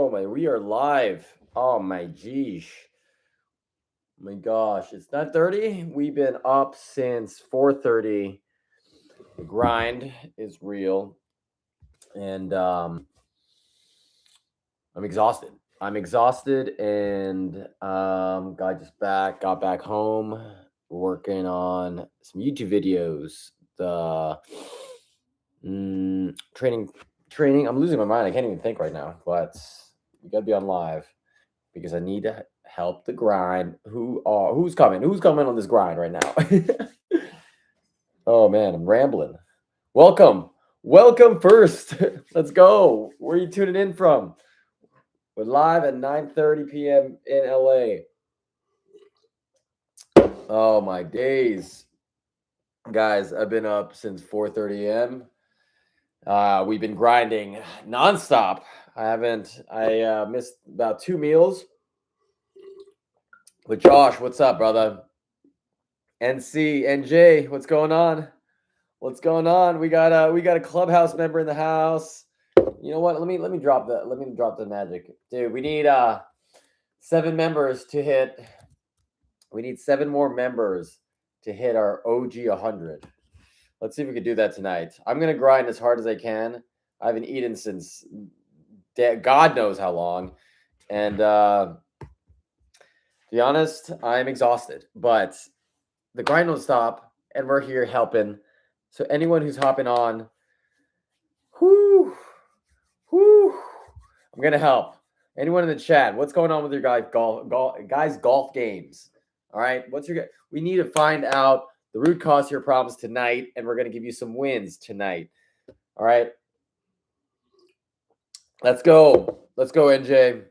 Oh my, we are live. Oh my geesh. My gosh, it's 9:30. We've been up since 4:30. The grind is real. And I'm exhausted. I'm exhausted and got back home working on some YouTube videos. The training. I'm losing my mind. I can't even think right now, but you gotta be on live because I need to help the grind. Who's coming? Who's coming on this grind right now? Oh man, I'm rambling. Welcome. Welcome first. Let's go. Where are you tuning in from? We're live at 9:30 p.m. in LA. Oh my days. Guys, I've been up since 4:30 a.m. We've been grinding nonstop. I missed about 2 meals. But Josh, what's up, brother? NJ, what's going on? What's going on? We got a clubhouse member in the house. You know what? Let me drop the magic. Dude, we need 7 members to hit. We need 7 more members to hit our OG 100. Let's see if we can do that tonight. I'm going to grind as hard as I can. I haven't eaten since God knows how long. And to be honest, I'm exhausted. But the grind won't stop, and we're here helping. So anyone who's hopping on, I'm going to help. Anyone in the chat, what's going on with your guys' golf games? All right, we need to find out the root cause of your problems tonight, and we're going to give you some wins tonight. All right. Let's go. Let's go, NJ.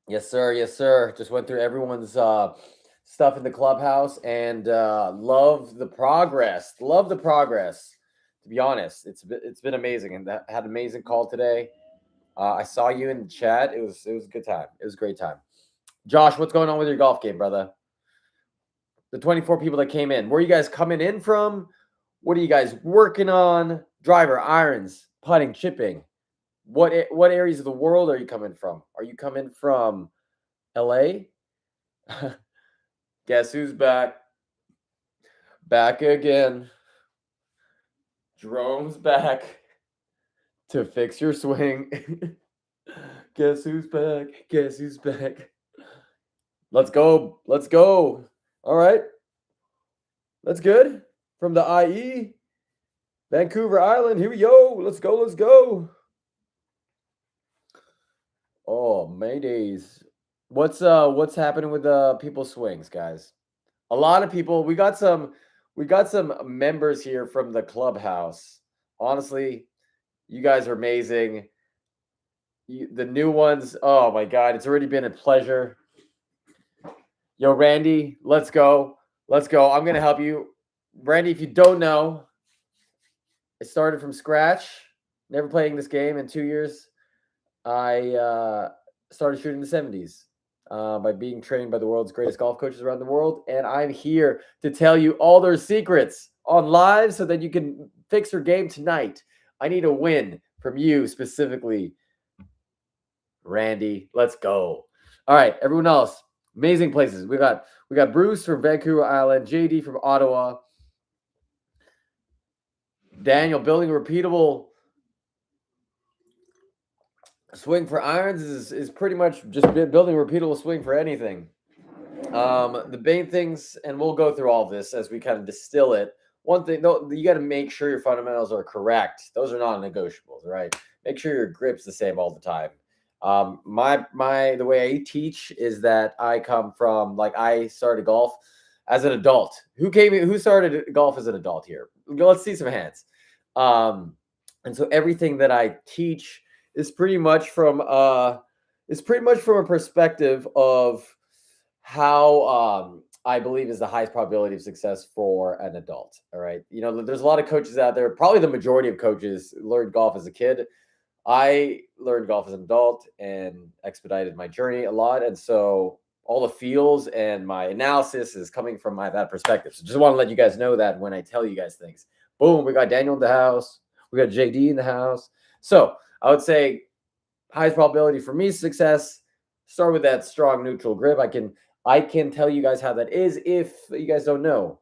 Yes, sir. Yes, sir. Just went through everyone's stuff in the clubhouse and love the progress. Love the progress. To be honest, it's been amazing, and I had an amazing call today. I saw you in the chat. It was a good time. It was a great time. Josh, what's going on with your golf game, brother? The 24 people that came in. Where are you guys coming in from? What are you guys working on? Driver, irons, putting, chipping. What areas of the world are you coming from? Are you coming from LA? Guess who's back? Back again. Jerome's back to fix your swing. Guess who's back? Guess who's back? Let's go. Let's go. All right. That's good. From the IE, Vancouver Island. Here we go. Let's go. Let's go. Oh, Maydays. What's happening with people's swings, guys? A lot of people. We got some members here from the clubhouse. Honestly, you guys are amazing. The new ones. Oh my God, it's already been a pleasure. Yo, Randy, let's go. Let's go. I'm going to help you. Randy, if you don't know, I started from scratch, never playing this game in 2 years. I started shooting in the 70s by being trained by the world's greatest golf coaches around the world. And I'm here to tell you all their secrets on live so that you can fix your game tonight. I need a win from you specifically. Randy, let's go. All right, everyone else. Amazing places. We got Bruce from Vancouver Island, JD from Ottawa, Daniel building a repeatable swing for irons is pretty much just building a repeatable swing for anything. The main things, and we'll go through all of this as we kind of distill it. One thing, though, you got to make sure your fundamentals are correct. Those are non-negotiables, right? Make sure your grip's the same all the time. The way I teach is that I come from, I started golf as an adult. Who started golf as an adult here? Let's see some hands. And so everything that I teach is pretty much from a perspective of how I believe is the highest probability of success for an adult. All right. There's a lot of coaches out there. Probably the majority of coaches learned golf as a kid. I learned golf as an adult and expedited my journey a lot. And so all the feels and my analysis is coming from that perspective. So just want to let you guys know that when I tell you guys things. Boom, we got Daniel in the house. We got JD in the house. So I would say highest probability for me success. Start with that strong neutral grip. I can tell you guys how that is if you guys don't know.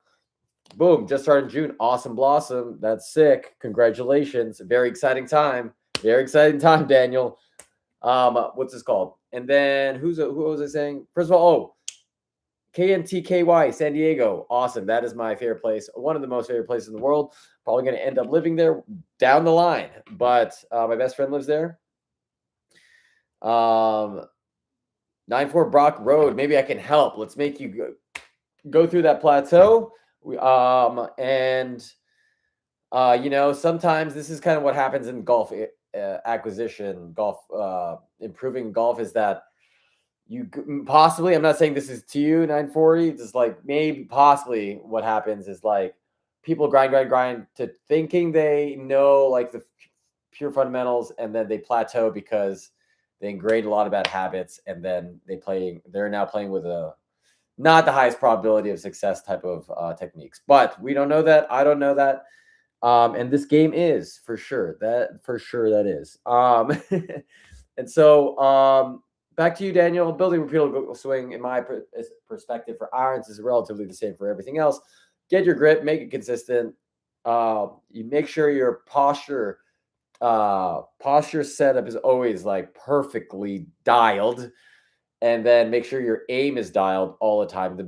Boom, just started in June. Awesome blossom. That's sick. Congratulations. Very exciting time. Very exciting time, Daniel. What's this called? And then who was I saying? First of all, KNTKY, San Diego. Awesome. That is my favorite place. One of the most favorite places in the world. Probably going to end up living there down the line. But my best friend lives there. 94 Brock Road. Maybe I can help. Let's make you go through that plateau. Sometimes this is kind of what happens in golf acquisition, golf, improving golf is that you possibly, I'm not saying this is to you, 940, just like maybe possibly what happens is like people grind to thinking they know like the pure fundamentals, and then they plateau because they ingrained a lot of bad habits, and then they're now playing with a not the highest probability of success type of techniques. But we don't know that. I don't know that. And this game is for sure that is. And so back to you, Daniel. Building repeatable swing, in my perspective, for irons is relatively the same for everything else. Get your grip, make it consistent. You make sure your posture setup is always like perfectly dialed, and then make sure your aim is dialed all the time. The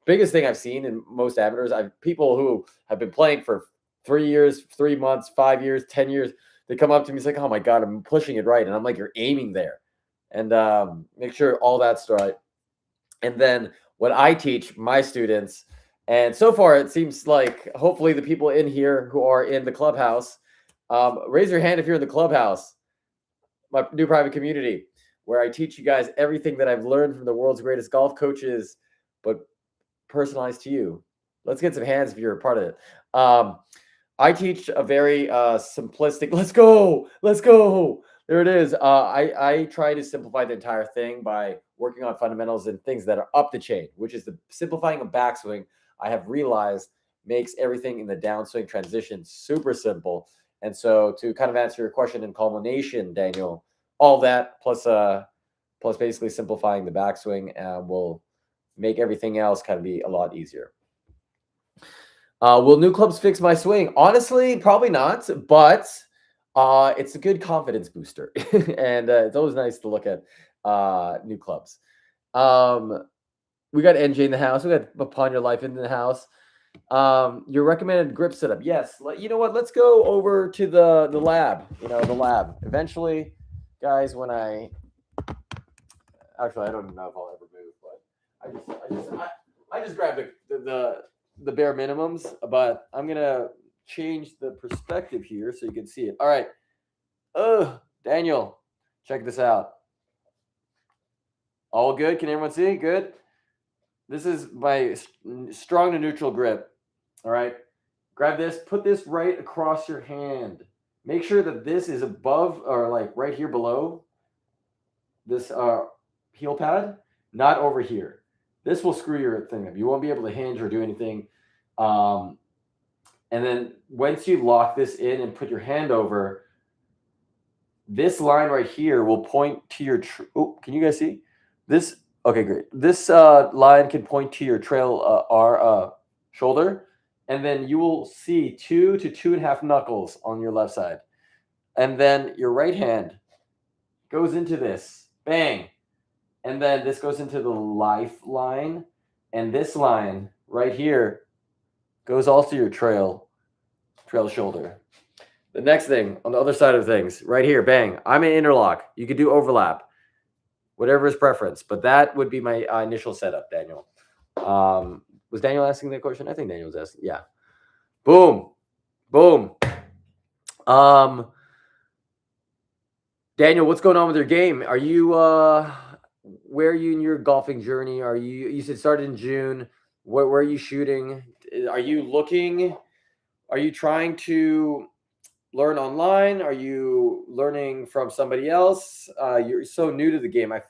biggest thing I've seen in most amateurs, I've people who have been playing for 3 years, 3 months, 5 years, 10 years. They come up to me, it's like, oh my God, I'm pushing it right. And I'm like, you're aiming there. And make sure all that's right. And then what I teach my students, and so far it seems like hopefully the people in here who are in the clubhouse, raise your hand if you're in the clubhouse, my new private community, where I teach you guys everything that I've learned from the world's greatest golf coaches, but personalized to you. Let's get some hands if you're a part of it. I teach a very simplistic, let's go. There it is. I try to simplify the entire thing by working on fundamentals and things that are up the chain, which is the simplifying of backswing. I have realized makes everything in the downswing transition super simple. And so to kind of answer your question in culmination, Daniel, all that plus basically simplifying the backswing will make everything else kind of be a lot easier. Will new clubs fix my swing? Honestly, probably not, but it's a good confidence booster. And it's always nice to look at new clubs. We got NJ in the house. We got Upon Your Life in the house. Your recommended grip setup. Yes. You know what? Let's go over to the lab. The lab. Eventually, guys, when I don't know if I'll ever move, but I just grabbed the bare minimums, but I'm gonna change the perspective here so you can see it. All right. Daniel, check this out. All good? Can everyone see? Good. This is my strong to neutral grip. All right. Grab this, put this right across your hand. Make sure that this is above or like right here below this heel pad, not over here. This will screw your thing up. You won't be able to hinge or do anything. And then once you lock this in and put your hand over, this line right here will point to your can you guys see this? Okay, great. This line can point to your trail shoulder, and then you will see 2 to 2.5 knuckles on your left side. And then your right hand goes into this, bang. And then this goes into the lifeline, and this line right here goes also your trail shoulder. The next thing on the other side of things, right here, bang. I'm an interlock. You could do overlap, whatever his preference, but that would be my initial setup, Daniel. Was Daniel asking that question? I think Daniel was asking. Yeah. Boom. Daniel, what's going on with your game? Are you where are you in your golfing journey? You said started in June. Where are you shooting? Are you trying to learn online? Are you learning from somebody else? You're so new to the game. I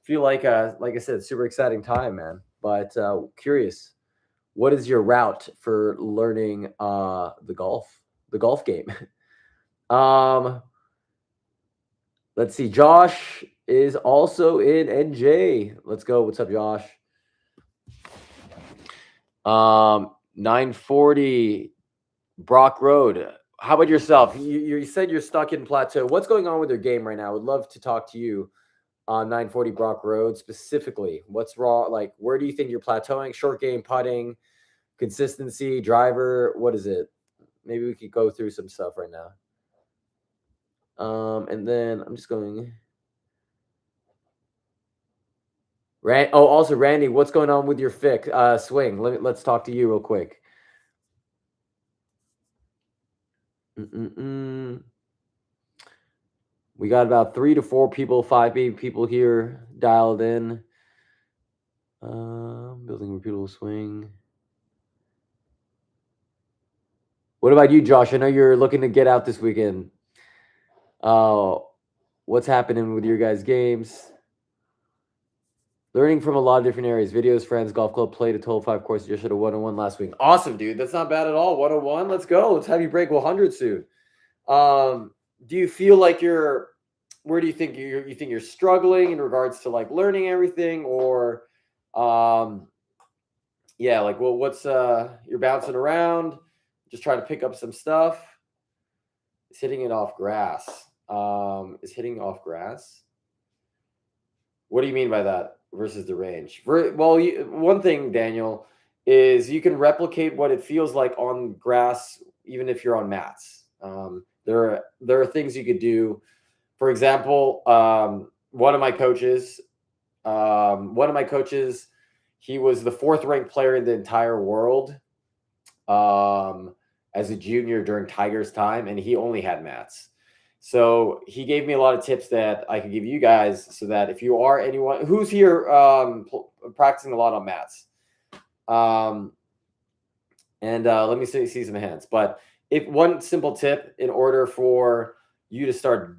feel like I said, super exciting time, man. But curious, what is your route for learning the golf game? Let's see. Josh is also in NJ. Let's go. What's up, Josh? 940 Brock Road. How about yourself? You said you're stuck in plateau. What's going on with your game right now? I would love to talk to you on 940 Brock Road specifically. What's wrong? Like, where do you think you're plateauing? Short game, putting, consistency, driver. What is it? Maybe we could go through some stuff right now. And then I'm just going. Also Randy, what's going on with your swing? Let's talk to you real quick. We got about 3 to 4 people, 5 people here dialed in. Building repeatable swing. What about you, Josh? I know you're looking to get out this weekend. What's happening with your guys' games? Learning from a lot of different areas. Videos, friends, golf club, played a total 5 courses. Just had a 101 last week. Awesome, dude. That's not bad at all. 101. Let's go. Let's have you break 100 soon. Do you feel like where do you think you're struggling in regards to like learning everything, or yeah, like, well, what's you're bouncing around, just trying to pick up some stuff? Is hitting it off grass. Is hitting off grass? What do you mean by that versus the range? Well, one thing, Daniel, is you can replicate what it feels like on grass, even if you're on mats. There are things you could do. For example, one of my coaches, he was the 4th ranked player in the entire world as a junior during Tiger's time, and he only had mats. So he gave me a lot of tips that I could give you guys, so that if you are anyone who's here practicing a lot on mats, let me see some hands. But if one simple tip in order for you to start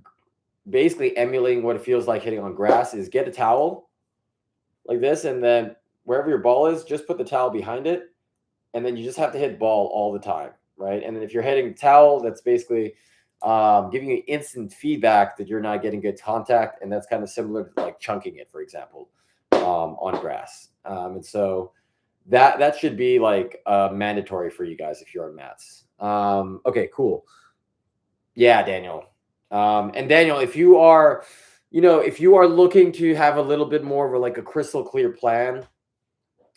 basically emulating what it feels like hitting on grass is get a towel like this, and then wherever your ball is, just put the towel behind it, and then you just have to hit ball all the time, right? And then if you're hitting towel, that's basically giving you instant feedback that you're not getting good contact, and that's kind of similar to like chunking it, for example, on grass. And so that should be like mandatory for you guys if you're on mats. Okay, cool. Yeah, Daniel. And Daniel, if you are looking to have a little bit more of a crystal clear plan,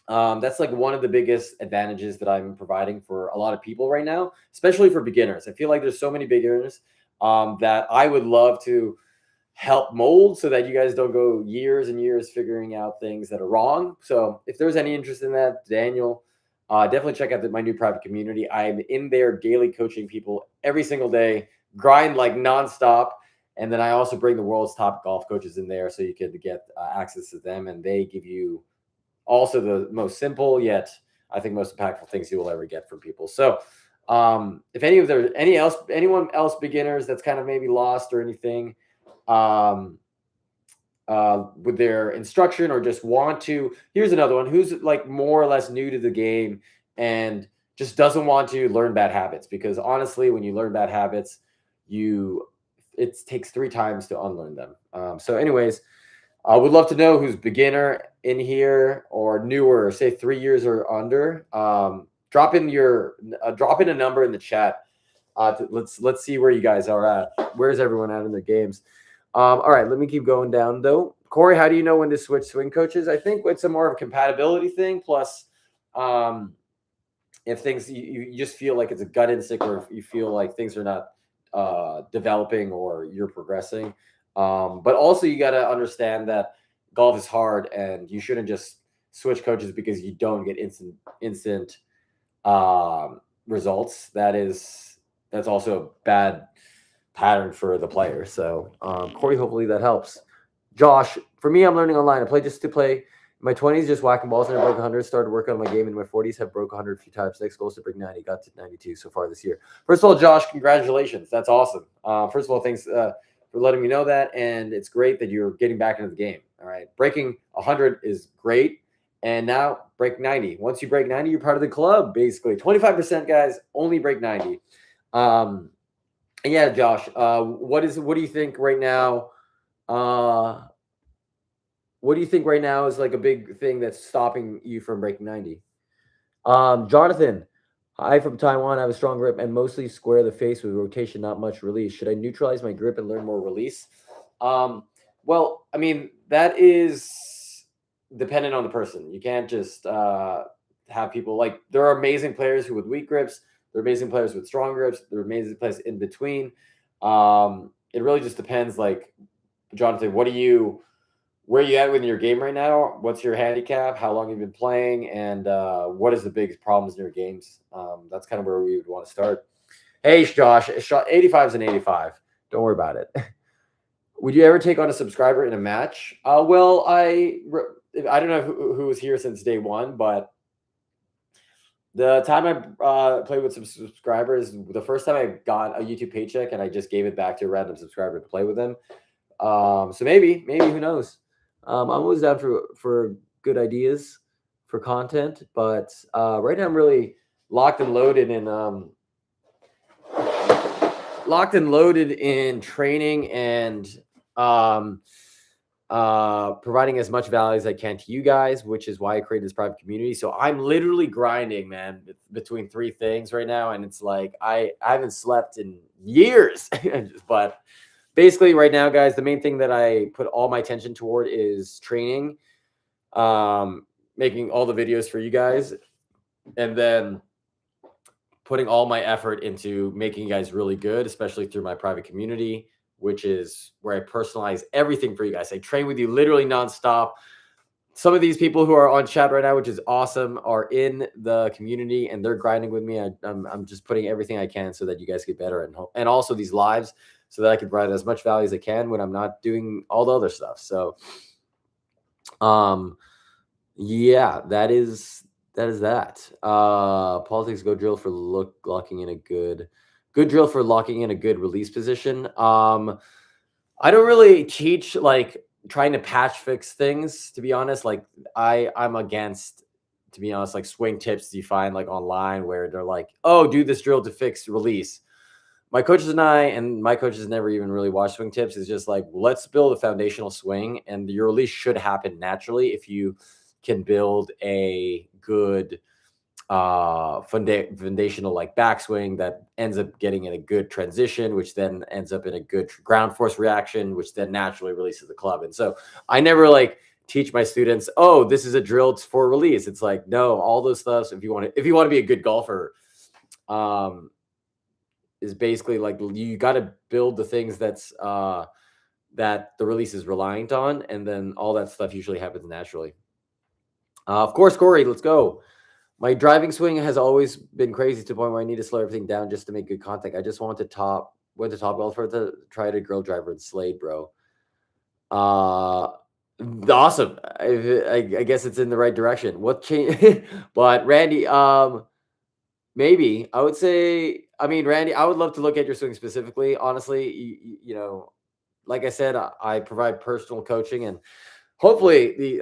that's like one of the biggest advantages that I'm providing for a lot of people right now, especially for beginners. I feel like there's so many beginners that I would love to help mold so that you guys don't go years and years figuring out things that are wrong. So if there's any interest in that, Daniel, definitely check out my new private community. I'm in there daily coaching people every single day, grind like nonstop. And then I also bring the world's top golf coaches in there so you can get access to them, and they give you also the most simple yet I think most impactful things you will ever get from people. So if anyone else beginners that's kind of maybe lost or anything with their instruction, or just want to, here's another one who's like more or less new to the game and just doesn't want to learn bad habits, because honestly, when you learn bad habits, it takes 3 times to unlearn them. So anyways, I would love to know who's beginner in here or newer, say 3 years or under. Drop in a number in the chat. Let's see where you guys are at. Where's everyone at in their games? All right, let me keep going down though. Corey, how do you know when to switch swing coaches? I think it's a more of a compatibility thing. Plus, if things you just feel like it's a gut instinct, or if you feel like things are not developing or you're progressing. But also you got to understand that golf is hard, and you shouldn't just switch coaches because you don't get instant results. That's also a bad pattern for the player. So Corey, hopefully that helps. Josh, for me, I'm learning online. I play just to play. In my 20s, just whacking balls, and I broke 100. Started working on my game in my 40s. Have broke 100 a few times. Next goal is to break 90. Got to 92 so far this year. First of all, Josh, congratulations. That's awesome. First of all, thanks for letting me know that, and it's great that you're getting back into the game. All right, breaking 100 is great, and now break 90. Once you break 90, you're part of the club. Basically, 25% guys only break 90. And yeah, Josh, what do you think right now? Uh, what do you think right now is like a big thing that's stopping you from breaking 90? Jonathan, hi from Taiwan. I have a strong grip and mostly square the face with rotation, not much release. Should I neutralize my grip and learn more release? Um, well, I mean, that is dependent on the person. You can't just have people like there are amazing players who with weak grips, there are amazing players with strong grips, there are amazing players in between. It really just depends. Like, Jonathan, where are you at with your game right now? What's your handicap? How long have you been playing? And what is the biggest problems in your games? That's kind of where we would want to start. Hey, Josh, 85 is an 85. Don't worry about it. Would you ever take on a subscriber in a match? Well, I don't know who was here since day one, but the time I played with some subscribers, the first time I got a YouTube paycheck and I just gave it back to a random subscriber to play with them. So maybe who knows? I'm always down for good ideas for content, but right now I'm really locked and loaded in training and um, providing as much value as I can to you guys, which is why I created this private community. So I'm literally grinding, man, between three things right now, and it's like I haven't slept in years, but basically right now, guys, the main thing that I put all my attention toward is training, making all the videos for you guys, and then putting all my effort into making you guys really good, especially through my private community, which is where I personalize everything for you guys. I train with you literally nonstop. Some of these people who are on chat right now, which is awesome, are in the community and they're grinding with me. I'm just putting everything I can so that you guys get better, and also these lives so that I can provide as much value as I can when I'm not doing all the other stuff. So, yeah, that is that. Politics go drill for locking in a good drill for locking in a good release position. I don't really teach like trying to patch fix things, to be honest. Like I'm against, to be honest, like swing tips you find like online where they're like, oh, do this drill to fix release. My coaches and my coaches never even really watch swing tips. It's just like, let's build a foundational swing, and your release should happen naturally if you can build a good foundational like backswing that ends up getting in a good transition, which then ends up in a good ground force reaction, which then naturally releases the club. And so I never like teach my students, oh, this is a drill for release. It's like, no, all those stuff. If you want to be a good golfer, is basically like you got to build the things that the release is reliant on, and then all that stuff usually happens naturally. Of course, Corey, let's go. My driving swing has always been crazy to the point where I need to slow everything down just to make good contact. I just went to top golf for to try to grill driver and Slade, bro. Awesome. I guess it's in the right direction. What change? But Randy, maybe I would say. I mean, Randy, I would love to look at your swing specifically. Honestly, you know, like I said, I provide personal coaching, and hopefully,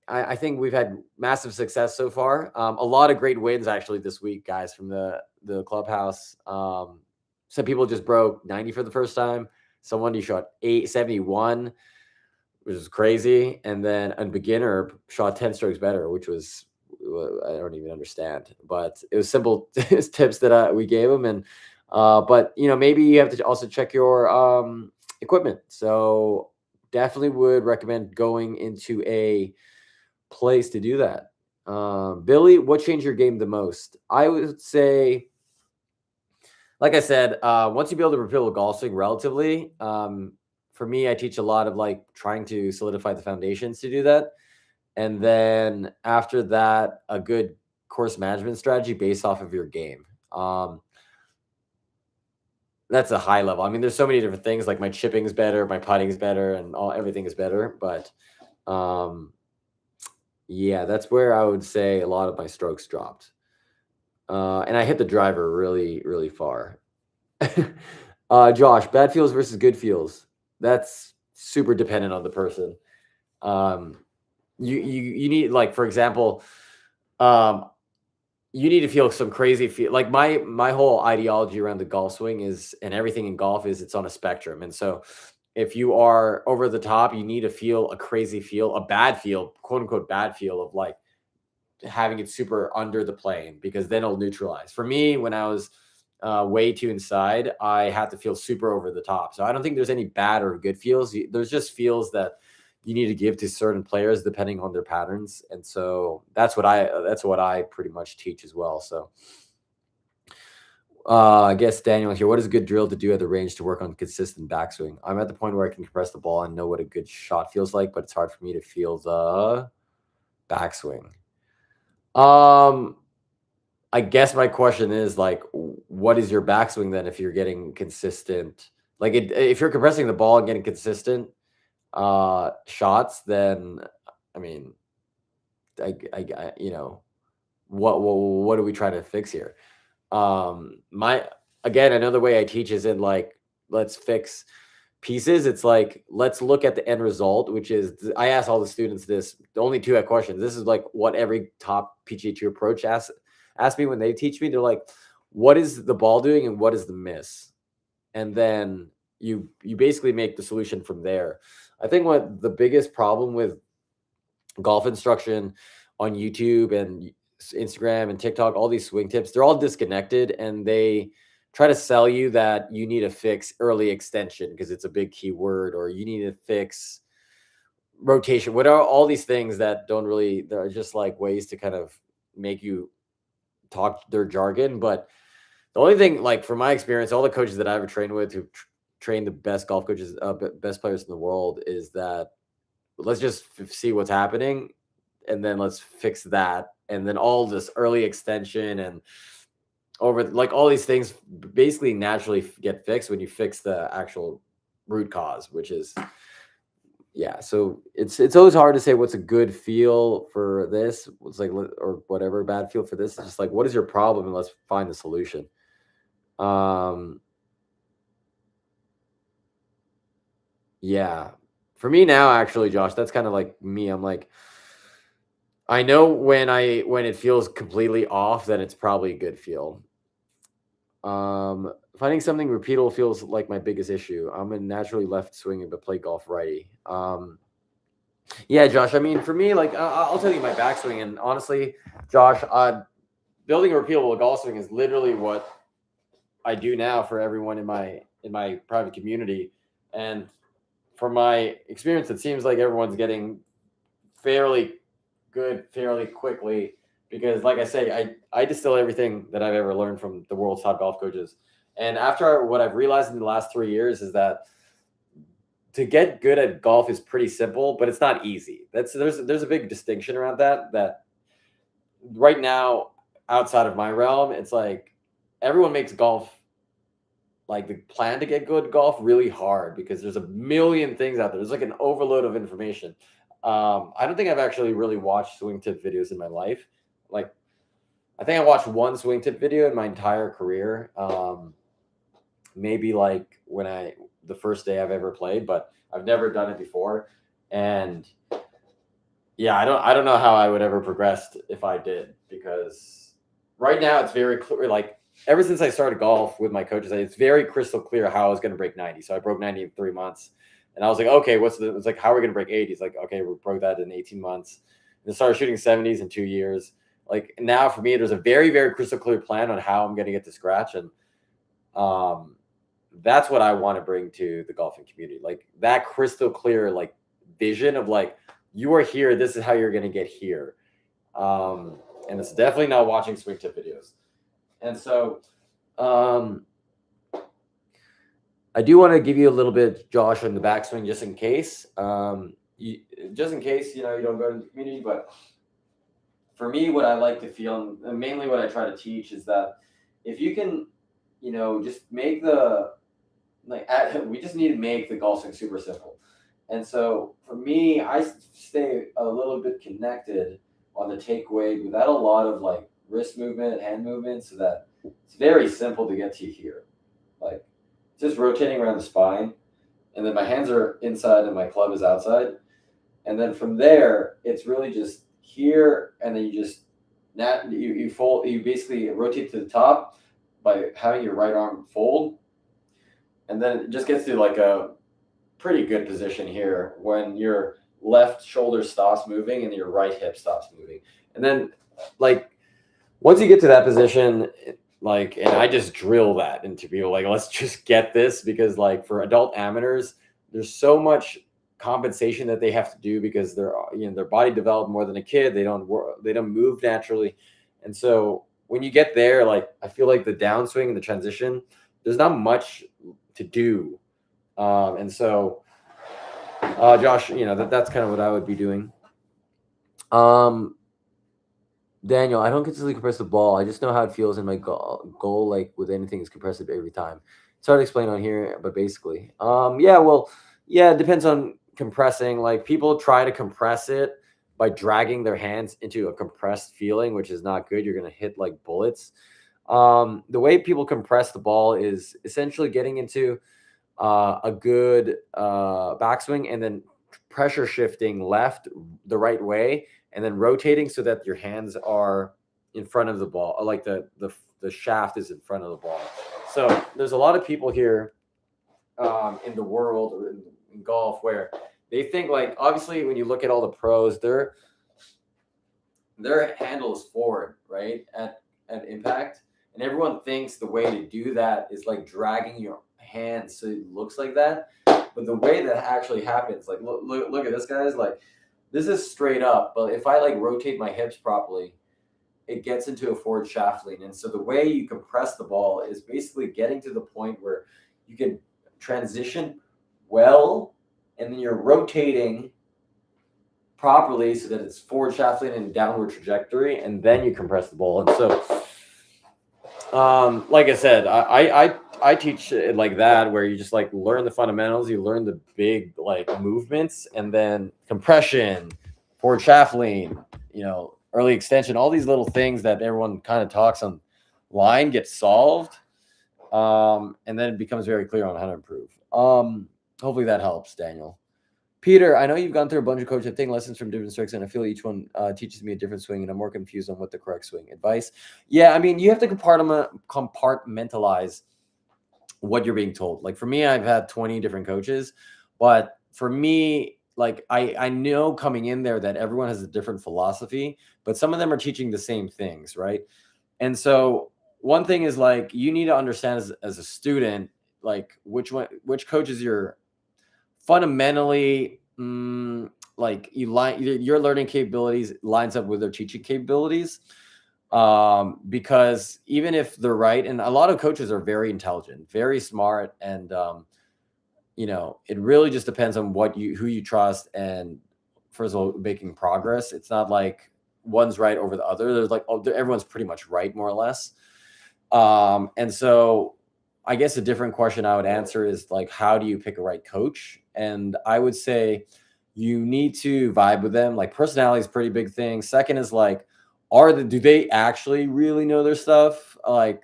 I think we've had massive success so far. A lot of great wins actually this week, guys, from the clubhouse. Some people just broke 90 for the first time. Someone you shot 871, which is crazy, and then a beginner shot 10 strokes better, which was I don't even understand, but it was simple tips that we gave them, and but maybe you have to also check your equipment. So definitely would recommend going into a place to do that. Billy, what changed your game the most? I would say, like I said, once you build a repeatable golf swing relatively, for me, I teach a lot of like trying to solidify the foundations to do that. And then after that, a good course management strategy based off of your game. That's a high level. I mean, there's so many different things. Like my chipping's better, my putting's better, and everything is better. But yeah, that's where I would say a lot of my strokes dropped. And I hit the driver really, really far. Josh, bad feels versus good feels. That's super dependent on the person. You need, like, for example, you need to feel some crazy feel. Like my whole ideology around the golf swing is, and everything in golf is, it's on a spectrum. And so if you are over the top, you need to feel a crazy feel, a bad feel, quote unquote bad feel of like having it super under the plane, because then it'll neutralize. For me, when I was way too inside, I had to feel super over the top. So I don't think there's any bad or good feels. There's just feels that you need to give to certain players depending on their patterns. And so that's what I pretty much teach as well. So I guess Daniel here. What is a good drill to do at the range to work on consistent backswing? I'm at the point where I can compress the ball and know what a good shot feels like, but it's hard for me to feel the backswing. I guess my question is like, what is your backswing then? If you're getting consistent, like if you're compressing the ball and getting consistent shots, then I mean, what are we trying to fix here? My Again, another way I teach isn't like let's fix pieces. It's like let's look at the end result, which is I ask all the students this. The only two questions. This is like what every top PGA2 approach ask me when they teach me. They're like, what is the ball doing and what is the miss? And then you basically make the solution from there. I think what the biggest problem with golf instruction on YouTube and Instagram and TikTok, all these swing tips, they're all disconnected, and they try to sell you that you need to fix early extension because it's a big keyword, or you need to fix rotation. What are all these things that don't really, they're just like ways to kind of make you talk their jargon. But the only thing, like from my experience, all the coaches that I ever trained with who train the best golf coaches, best players in the world, is that let's just see what's happening and then let's fix that. And then all this early extension and over like all these things basically naturally get fixed when you fix the actual root cause, which is so it's always hard to say what's a good feel for this. It's like, or whatever bad feel for this. It's just like, what is your problem, and let's find the solution. Yeah, for me now, actually, Josh, that's kind of like me. I'm like, I know when it feels completely off, then it's probably a good feel. Finding something repeatable feels like my biggest issue. I'm a naturally left swinging but play golf righty. Yeah, Josh. I mean, for me, like I'll tell you my backswing, and honestly, Josh, building a repeatable golf swing is literally what I do now for everyone in my private community. And from my experience, it seems like everyone's getting fairly good fairly quickly, because like I say, I distill everything that I've ever learned from the world's top golf coaches. And after what I've realized in the last 3 years is that to get good at golf is pretty simple, but it's not easy. There's a big distinction around that right now, outside of my realm, it's like everyone makes golf, like the plan to get good golf, really hard because there's a million things out there. There's like an overload of information. I don't think I've actually really watched swing tip videos in my life. Like, I think I watched one swing tip video in my entire career. Maybe like the first day I've ever played, but I've never done it before. And yeah, I don't know how I would ever progress if I did, because right now it's very clear. Like ever since I started golf with my coaches, it's very crystal clear how I was going to break 90. So I broke 90 in 3 months. And I was like, okay, it's like, how are we going to break 80? It's like, okay, we broke that in 18 months. And started shooting 70s in 2 years. Like now for me, there's a very, very crystal clear plan on how I'm going to get to scratch. And that's what I want to bring to the golfing community. Like that crystal clear, like vision of like, you are here, this is how you're going to get here. And it's definitely not watching swing tip videos. And so, I do want to give you a little bit, Josh, on the backswing, just in case. You don't go to the community. But for me, what I like to feel, and mainly what I try to teach, is that if you can, just make we just need to make the golf swing super simple. And so for me, I stay a little bit connected on the takeaway without a lot of like wrist movement, hand movement, so that it's very simple to get to here. Like just rotating around the spine, and then my hands are inside and my club is outside. And then from there, it's really just here, and then you fold, you basically rotate to the top by having your right arm fold. And then it just gets to like a pretty good position here when your left shoulder stops moving and your right hip stops moving. And then, like, once you get to that position, like, and I just drill that into people, like, let's just get this, because, like, for adult amateurs, there's so much compensation that they have to do because their body developed more than a kid. They don't move naturally, and so when you get there, like, I feel like the downswing and the transition, there's not much to do, and so Josh, that's kind of what I would be doing. Daniel, I don't consistently compress the ball. I just know how it feels in my goal, like with anything, is compressive every time. It's hard to explain on here, but basically, it depends on compressing. Like, people try to compress it by dragging their hands into a compressed feeling, which is not good. You're gonna hit like bullets. The way people compress the ball is essentially getting into a good backswing and then pressure shifting left the right way, and then rotating so that your hands are in front of the ball, like the shaft is in front of the ball. So there's a lot of people here in the world, or in golf, where they think, like, obviously when you look at all the pros, their handle is forward, right, at impact, and everyone thinks the way to do that is like dragging your hands so it looks like that. But the way that actually happens, like, look at this, guys, like, this is straight up, but if I like rotate my hips properly, it gets into a forward shaft lean. And so the way you compress the ball is basically getting to the point where you can transition well, and then you're rotating properly so that it's forward shaft lean and downward trajectory, and then you compress the ball. And so, like I said, I teach it like that, where you just like learn the fundamentals, you learn the big like movements, and then compression, forward shaft lean, early extension, all these little things that everyone kind of talks online get solved, and then it becomes very clear on how to improve. Hopefully that helps, Daniel. Peter, I know you've gone through a bunch of coaches. I've taken lessons from different strokes, and I feel each one teaches me a different swing, and I'm more confused on what the correct swing advice. Yeah, I mean, you have to compartmentalize what you're being told. Like, for me, I've had 20 different coaches, but for me, like, I know coming in there that everyone has a different philosophy, but some of them are teaching the same things, right? And so one thing is, like, you need to understand as a student, like, which coach is your fundamentally, like, your learning capabilities lines up with their teaching capabilities, because even if they're right, and a lot of coaches are very intelligent, very smart, and it really just depends on who you trust, and first of all, making progress. It's not like one's right over the other. There's like, everyone's pretty much right, more or less. And so I guess a different question I would answer is, like, how do you pick a right coach? And I would say you need to vibe with them. Like, personality is a pretty big thing. Second is, like, do they actually really know their stuff? Like,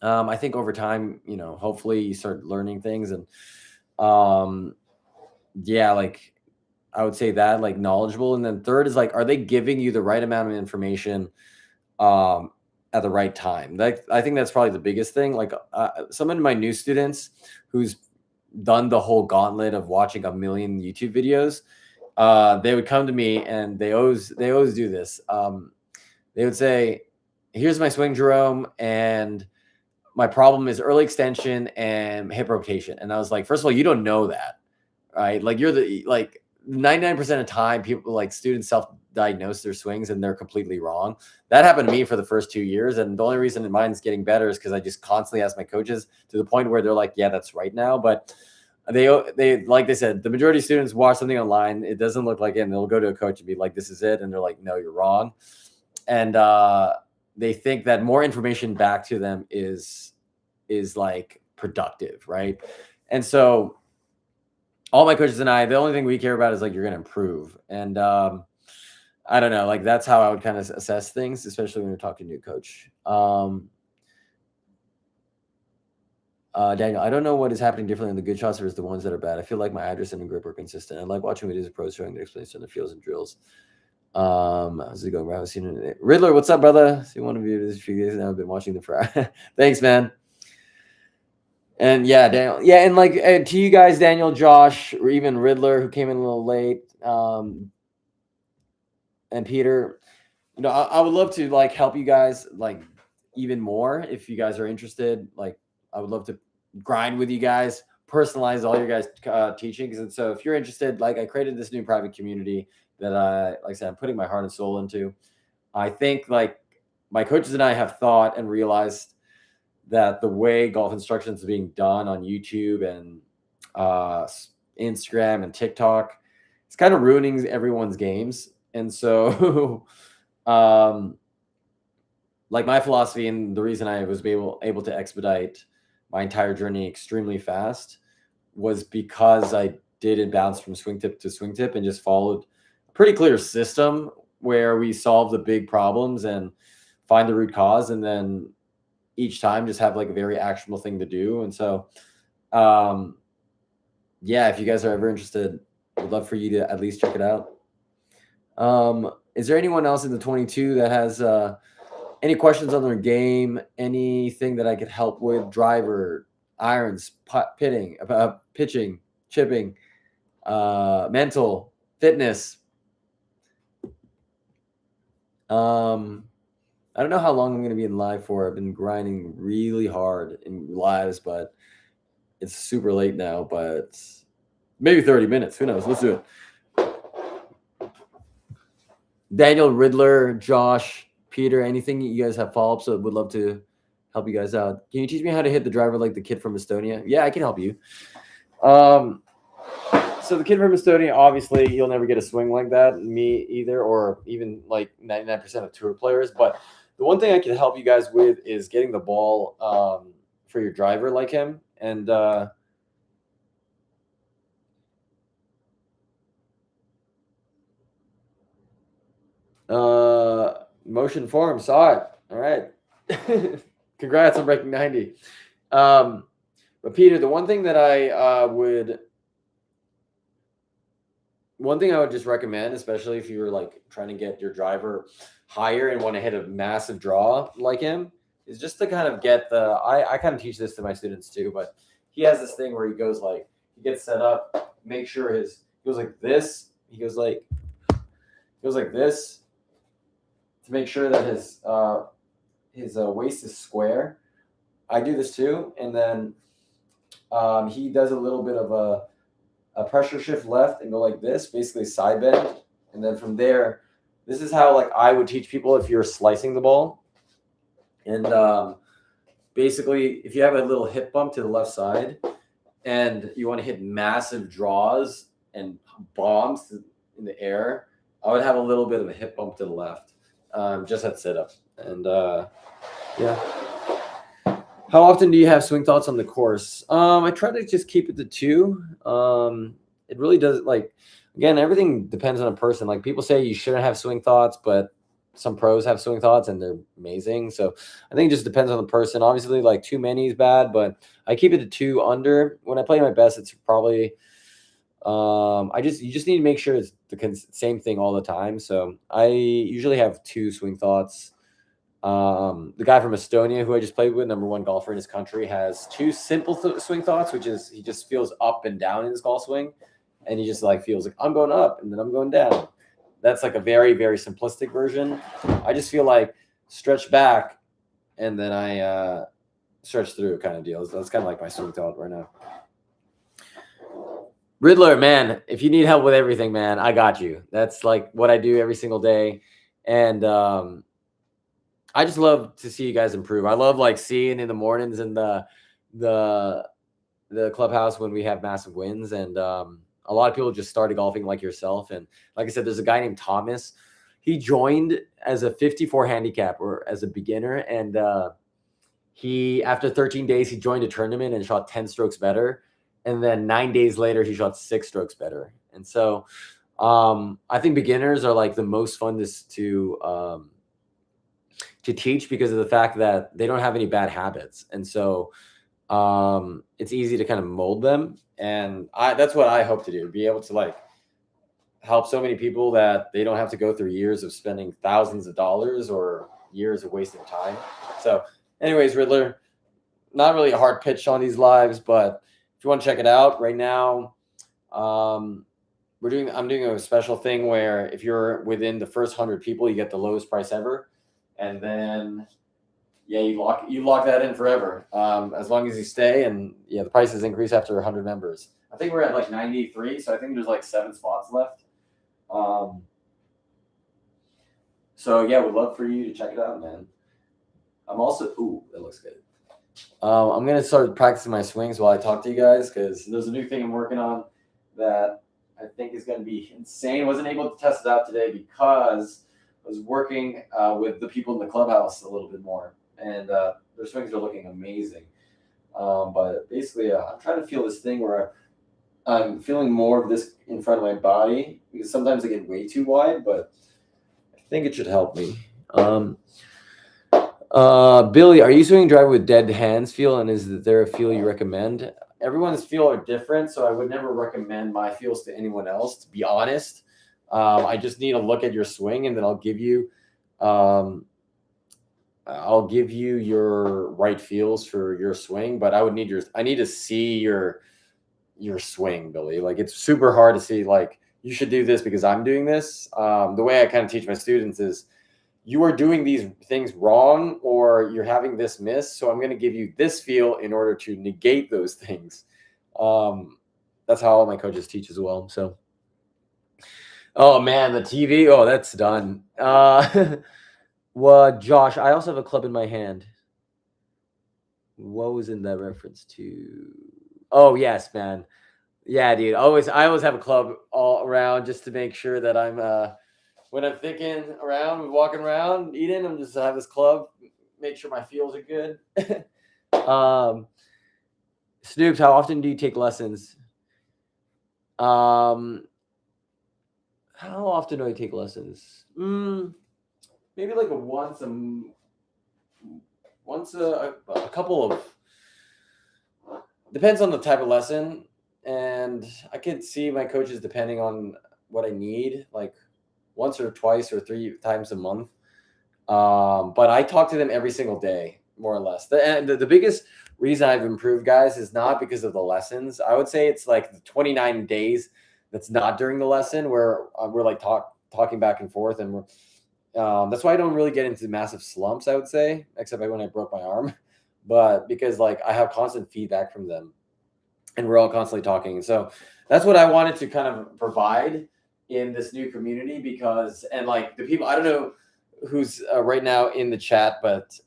I think over time, hopefully you start learning things, and like, I would say that, like, knowledgeable. And then third is, like, are they giving you the right amount of information at the right time? Like, I think that's probably the biggest thing. Like, some of my new students who's done the whole gauntlet of watching a million YouTube videos, they would come to me, and they always do this. They would say, here's my swing, Jerome, and my problem is early extension and hip rotation. And I was like, first of all, you don't know that, right? Like, you're 99% of the time, people, like, students, self-diagnose their swings, and they're completely wrong. That happened to me for the first 2 years, and the only reason mine's getting better is because I just constantly ask my coaches, to the point where they're like, yeah, that's right now. But they like they said, the majority of students watch something online, it doesn't look like it, and they'll go to a coach and be like, this is it, and they're like, no, you're wrong. And they think that more information back to them is like productive, right? And so all my coaches and I, the only thing we care about is, like, you're going to improve. And I don't know, like, that's how I would kind of assess things, especially when you're talking to a coach. Daniel, I don't know what is happening differently in the good shots versus the ones that are bad. I feel like my address and grip are consistent. I like watching videos of pros showing their explanation of the fields and drills. How's it going? I haven't seen it. Riddler, what's up, brother? See one of you this few days now. I've been watching the fry. Thanks, man. And yeah, Daniel. Yeah, and like to you guys, Daniel, Josh, or even Riddler, who came in a little late, and Peter. I would love to like help you guys like even more if you guys are interested. Like, I would love to grind with you guys, personalize all your guys' teachings. And so, if you're interested, like, I created this new private community that like I said, I'm putting my heart and soul into. I think like my coaches and I have thought and realized that the way golf instruction is being done on YouTube and uh, Instagram and TikTok, it's kind of ruining everyone's games. And so, um, like my philosophy and the reason I was able to expedite my entire journey extremely fast was because I did bounce from swing tip to swing tip and just followed a pretty clear system where we solve the big problems and find the root cause, and then each time just have like a very actionable thing to do. And so, um, yeah, if you guys are ever interested, I'd love for you to at least check it out. Is there anyone else in the 22 that has any questions on their game? Anything that I could help with? Driver, irons, pitting, pitching, chipping, mental, fitness. I don't know how long I'm going to be in live for. I've been grinding really hard in lives, but it's super late now. But maybe 30 minutes. Who knows? Let's do it. Daniel, Riddler, Josh, Peter, anything you guys have follow-ups? So would love to help you guys out. Can you teach me how to hit the driver like the kid from Estonia? Yeah, I can help you. So the kid from Estonia, obviously, you'll never get a swing like that. Me either, or even like 99% of tour players. But the one thing I can help you guys with is getting the ball for your driver like him. And motion form, saw it. All right. Congrats on breaking 90. But Peter, the one thing that I would just recommend, especially if you're like trying to get your driver higher and want to hit a massive draw like him, is just to kind of get the I kind of teach this to my students too, but he has this thing where he goes like he gets set up, make sure he goes like this, he goes like this to make sure that his waist is square. I do this too, and then he does a little bit of a pressure shift left and go like this, basically side bend. And then from there, this is how like I would teach people if you're slicing the ball. And basically, if you have a little hip bump to the left side and you want to hit massive draws and bombs in the air, I would have a little bit of a hip bump to the left, just at sit up. And yeah. How often do you have swing thoughts on the course? I try to just keep it to 2. It really does, like, again, everything depends on a person. Like, people say you shouldn't have swing thoughts, but some pros have swing thoughts and they're amazing. So I think it just depends on the person. Obviously, like, too many is bad, but I keep it to 2 under. When I play my best, it's probably you just need to make sure it's the same thing all the time. So I usually have 2 swing thoughts. The guy from Estonia who I just played with, #1 golfer in his country, has 2 simple swing thoughts, which is he just feels up and down in his golf swing, and he just like feels like I'm going up and then I'm going down. That's like a very, very simplistic version. I just feel like stretch back and then I stretch through kind of deal. That's kind of like my swing thought right now. Riddler, man, if you need help with everything, man, I got you. That's like what I do every single day. And I just love to see you guys improve. I love like seeing in the mornings in the clubhouse when we have massive wins. And a lot of people just started golfing like yourself. And like I said, there's a guy named Thomas. He joined as a 54 handicap or as a beginner. And he, after 13 days, he joined a tournament and shot 10 strokes better. And then 9 days later, he shot 6 strokes better. And so I think beginners are like the most fun to teach because of the fact that they don't have any bad habits. And so it's easy to kind of mold them. And that's what I hope to do, be able to like help so many people that they don't have to go through years of spending thousands of dollars or years of wasted time. So anyways, Riddler, not really a hard pitch on these lives, but if you want to check it out right now, um, I'm doing a special thing where if you're within the first 100 people, you get the lowest price ever, and then yeah, you lock that in forever, as long as you stay, and yeah, the prices increase after 100 members. I think we're at like 93, so I think there's like 7 spots left. So yeah, would love for you to check it out, man. I'm also that looks good. I'm gonna start practicing my swings while I talk to you guys because there's a new thing I'm working on that I think is gonna be insane. Wasn't able to test it out today because I was working with the people in the clubhouse a little bit more, and their swings are looking amazing. But basically, I'm trying to feel this thing where I'm feeling more of this in front of my body because sometimes I get way too wide, but I think it should help me. Billy, are you swinging driver with dead hands feel, and is there a feel you recommend? Everyone's feel are different, so I would never recommend my feels to anyone else, to be honest. I just need to look at your swing, and then I'll give you your right feels for your swing, but I need to see your swing, Billy. Like, it's super hard to see, like, you should do this because I'm doing this. The way I kind of teach my students is you are doing these things wrong or you're having this miss. So I'm going to give you this feel in order to negate those things. That's how all my coaches teach as well. So, oh man, the TV. Oh, that's done. Well, Josh, I also have a club in my hand. What was in that reference to? Oh, yes, man. Yeah, dude. I always have a club all around just to make sure that I'm when I'm thinking around, walking around, eating, I'm just have this club, make sure my feels are good. Snoops, how often do you take lessons? How often do I take lessons? Maybe like a couple of. Depends on the type of lesson, and I could see my coaches depending on what I need, like once or twice or 3 times a month. But I talk to them every single day, more or less. The biggest reason I've improved, guys, is not because of the lessons. I would say it's like the 29 days that's not during the lesson where we're like talking back and forth, and that's why I don't really get into massive slumps, I would say, except when I broke my arm. But because like I have constant feedback from them, and we're all constantly talking. So that's what I wanted to kind of provide in this new community, because and like the people, I don't know who's right now in the chat, but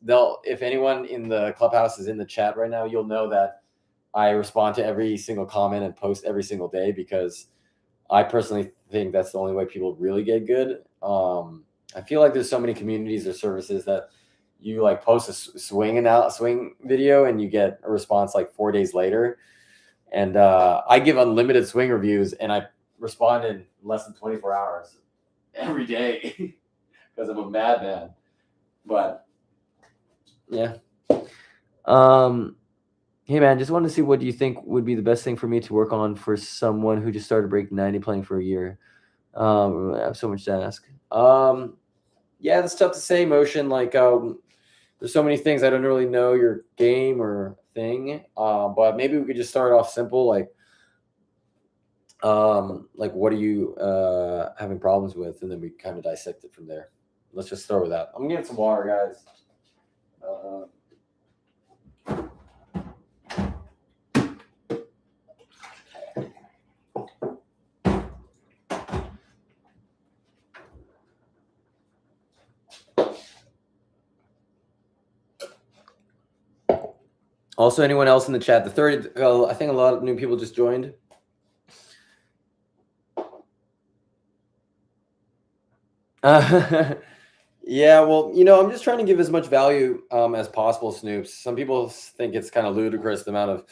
if anyone in the clubhouse is in the chat right now, you'll know that I respond to every single comment and post every single day, because I personally think that's the only way people really get good. I feel like there's so many communities or services that you like post a swing video and you get a response like 4 days later. And I give unlimited swing reviews and I respond in less than 24 hours every day because I'm a madman. But yeah. Hey man, just wanted to see, what do you think would be the best thing for me to work on for someone who just started breaking 90 playing for a year? I have so much to ask. Yeah, that's tough to say, Motion. Like, there's so many things. I don't really know your game or thing. But maybe we could just start off simple, like what are you having problems with, and then we kind of dissect it from there. Let's just start with that. I'm gonna get some water, guys. Also, anyone else in the chat? The third, I think a lot of new people just joined. Yeah, well, I'm just trying to give as much value as possible, Snoops. Some people think it's kind of ludicrous the amount of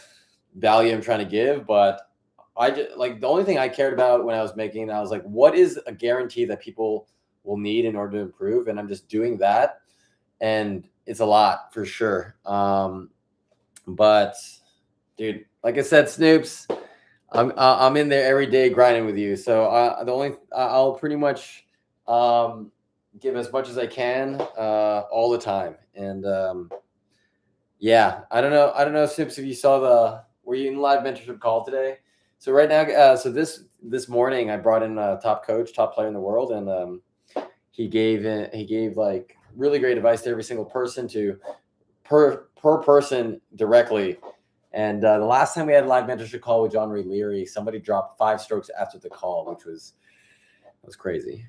value I'm trying to give, but I just like the only thing I cared about when I was making it, I was like, what is a guarantee that people will need in order to improve? And I'm just doing that, and it's a lot for sure. But dude, like I said, Snoops, I'm in there every day grinding with you. So I'll pretty much give as much as I can all the time. And Yeah, I don't know, Sips, if you saw were you in live mentorship call today? So right now, so this morning I brought in a top coach, top player in the world, and he gave like really great advice to every single person to per person directly. And the last time we had a live mentorship call with John Ray Leary, somebody dropped 5 strokes after the call, which was crazy.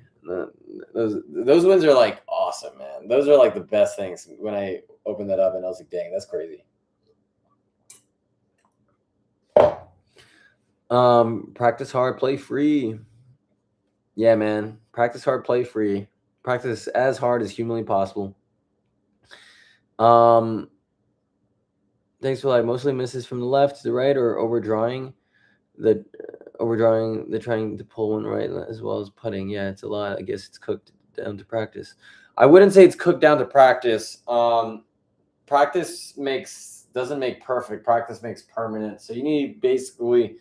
Those wins are like awesome, man. Those are like the best things. When I opened that up, and I was like, dang, that's crazy. Practice hard, play free. Yeah, man. Practice hard, play free. Practice as hard as humanly possible. Um, Thanks for like mostly misses from the left to the right or overdrawing the trying to pull one right as well as putting. Yeah, it's a lot. I guess it's cooked down to practice. I wouldn't say it's cooked down to practice. Practice doesn't make perfect. Practice makes permanent. So you need basically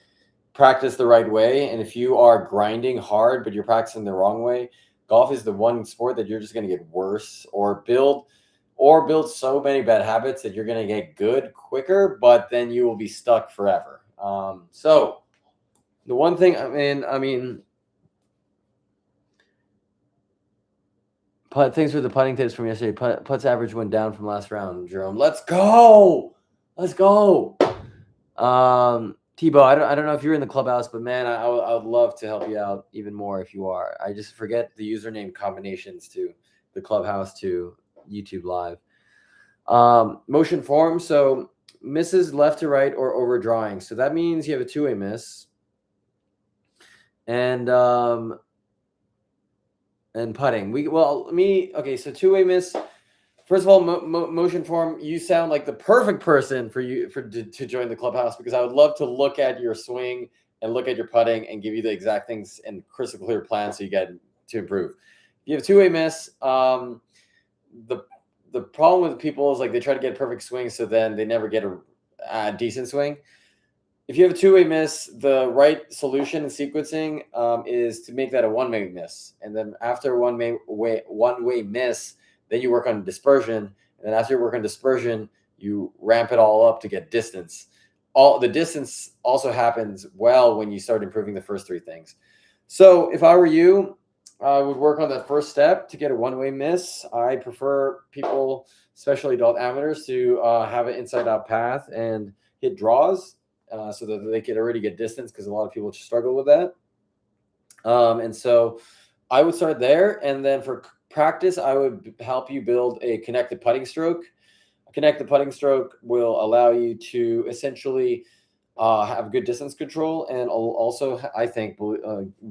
practice the right way. And if you are grinding hard but you're practicing the wrong way, golf is the one sport that you're just going to get worse or build so many bad habits that you're going to get good quicker, but then you will be stuck forever. So the one thing, thanks for the putting tips from yesterday. Putts average went down from last round, Jerome. Let's go. Tebow, I don't know if you're in the clubhouse, but man, I would love to help you out even more if you are. I just forget the username combinations to the clubhouse to YouTube live. Motion form. So misses left to right or overdrawing. So that means you have a two-way miss. And putting. So two-way miss. First of all, motion form, you sound like the perfect person to join the clubhouse, because I would love to look at your swing and look at your putting and give you the exact things and crystal clear plan so you get to improve. If you have two-way miss, the problem with people is like they try to get a perfect swing, so then they never get a decent swing. If you have a two-way miss, the right solution in sequencing is to make that a one-way miss, and then after one-way miss, then you work on dispersion, and then after you work on dispersion, you ramp it all up to get distance. All the distance also happens well when you start improving the first three things. So if I were you, I would work on that first step to get a one-way miss. I prefer people, especially adult amateurs, to have an inside-out path and hit draws so that they could already get distance, because a lot of people struggle with that. And so I would start there, and then for practice, I would help you build a connected putting stroke. A connected putting stroke will allow you to essentially have good distance control, and also, I think,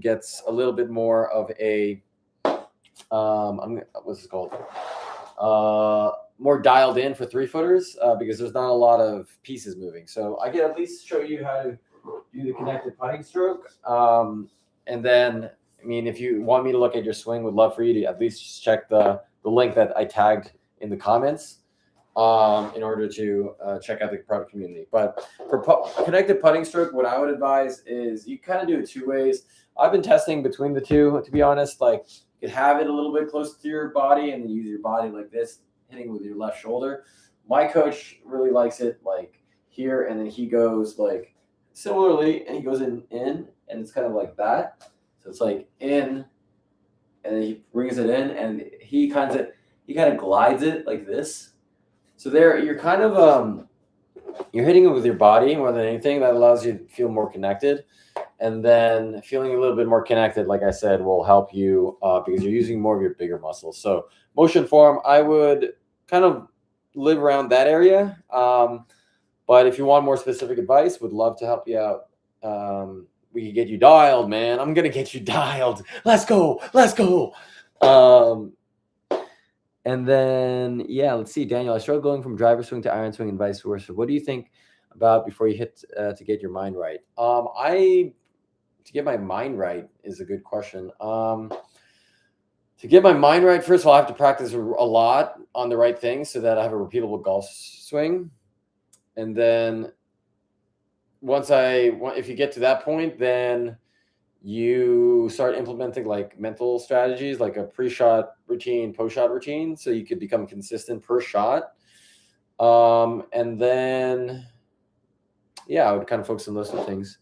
gets a little bit more of a what's this called? More dialed in for 3-footers because there's not a lot of pieces moving. So I can at least show you how to do the connected putting stroke. And then, if you want me to look at your swing, would love for you to at least just check the link that I tagged in the comments in order to check out the product community. But for connected putting stroke, what I would advise is you kind of do it two ways. I've been testing between the two, to be honest. Like, you could have it a little bit close to your body and then use your body like this, hitting with your left shoulder. My coach really likes it like here, and then he goes like similarly, and he goes in, and it's kind of like that. So it's like in, and then he brings it in, and he kind of glides it like this. So there, you're kind of you're hitting it with your body more than anything. That allows you to feel more connected, and then feeling a little bit more connected, like I said, will help you because you're using more of your bigger muscles. So motion form, I would kind of live around that area. But if you want more specific advice, would love to help you out. We can get you dialed, man. I'm gonna get you dialed. Let's go. And then, let's see, Daniel, I struggle going from driver swing to iron swing and vice versa. What do you think about before you hit to get your mind right? To get my mind right is a good question. To get my mind right, first of all, I have to practice a lot on the right things so that I have a repeatable golf swing. And then if you get to that point, then you start implementing like mental strategies, like a pre-shot routine, post-shot routine, so you could become consistent per shot. And then, yeah, I would kind of focus on those two things.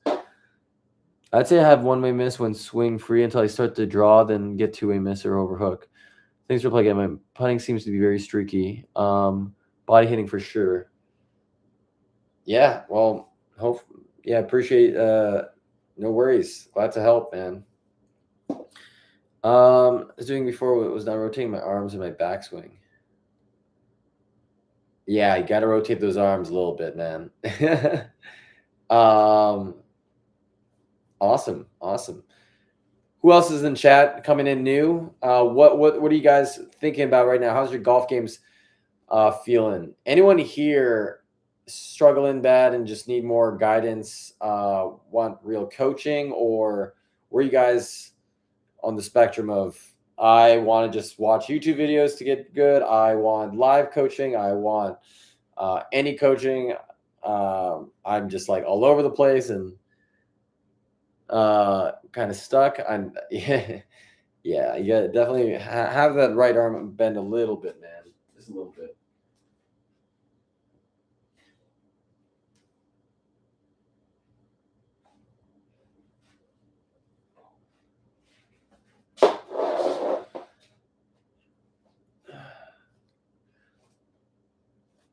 I'd say I have one-way miss when swing free until I start to draw, then get two-way miss or overhook. Thanks for playing again. My putting seems to be very streaky. Body hitting for sure. Yeah, well, appreciate. No worries. Glad to help, man. I was doing before was not rotating my arms and my backswing. Yeah, you got to rotate those arms a little bit, man. Awesome. Who else is in chat coming in new? What are you guys thinking about right now? How's your golf games feeling? Anyone here struggling bad and just need more guidance? Want real coaching, or were you guys on the spectrum of I want to just watch YouTube videos to get good? I want live coaching. I want any coaching. I'm just like all over the place and kind of stuck. I'm yeah, you gotta definitely have that right arm bend a little bit, man, just a little bit.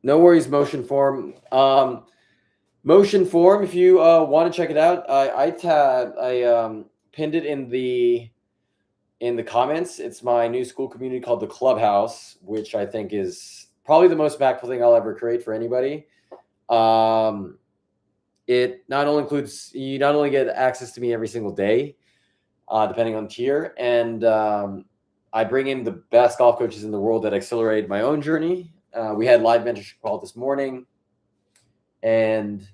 No worries, motion form. Motion form, if you want to check it out, I pinned it in the comments. It's my new school community called the Clubhouse, which I think is probably the most impactful thing I'll ever create for anybody. It not only get access to me every single day, depending on tier, and I bring in the best golf coaches in the world that accelerate my own journey. We had live mentorship call this morning, and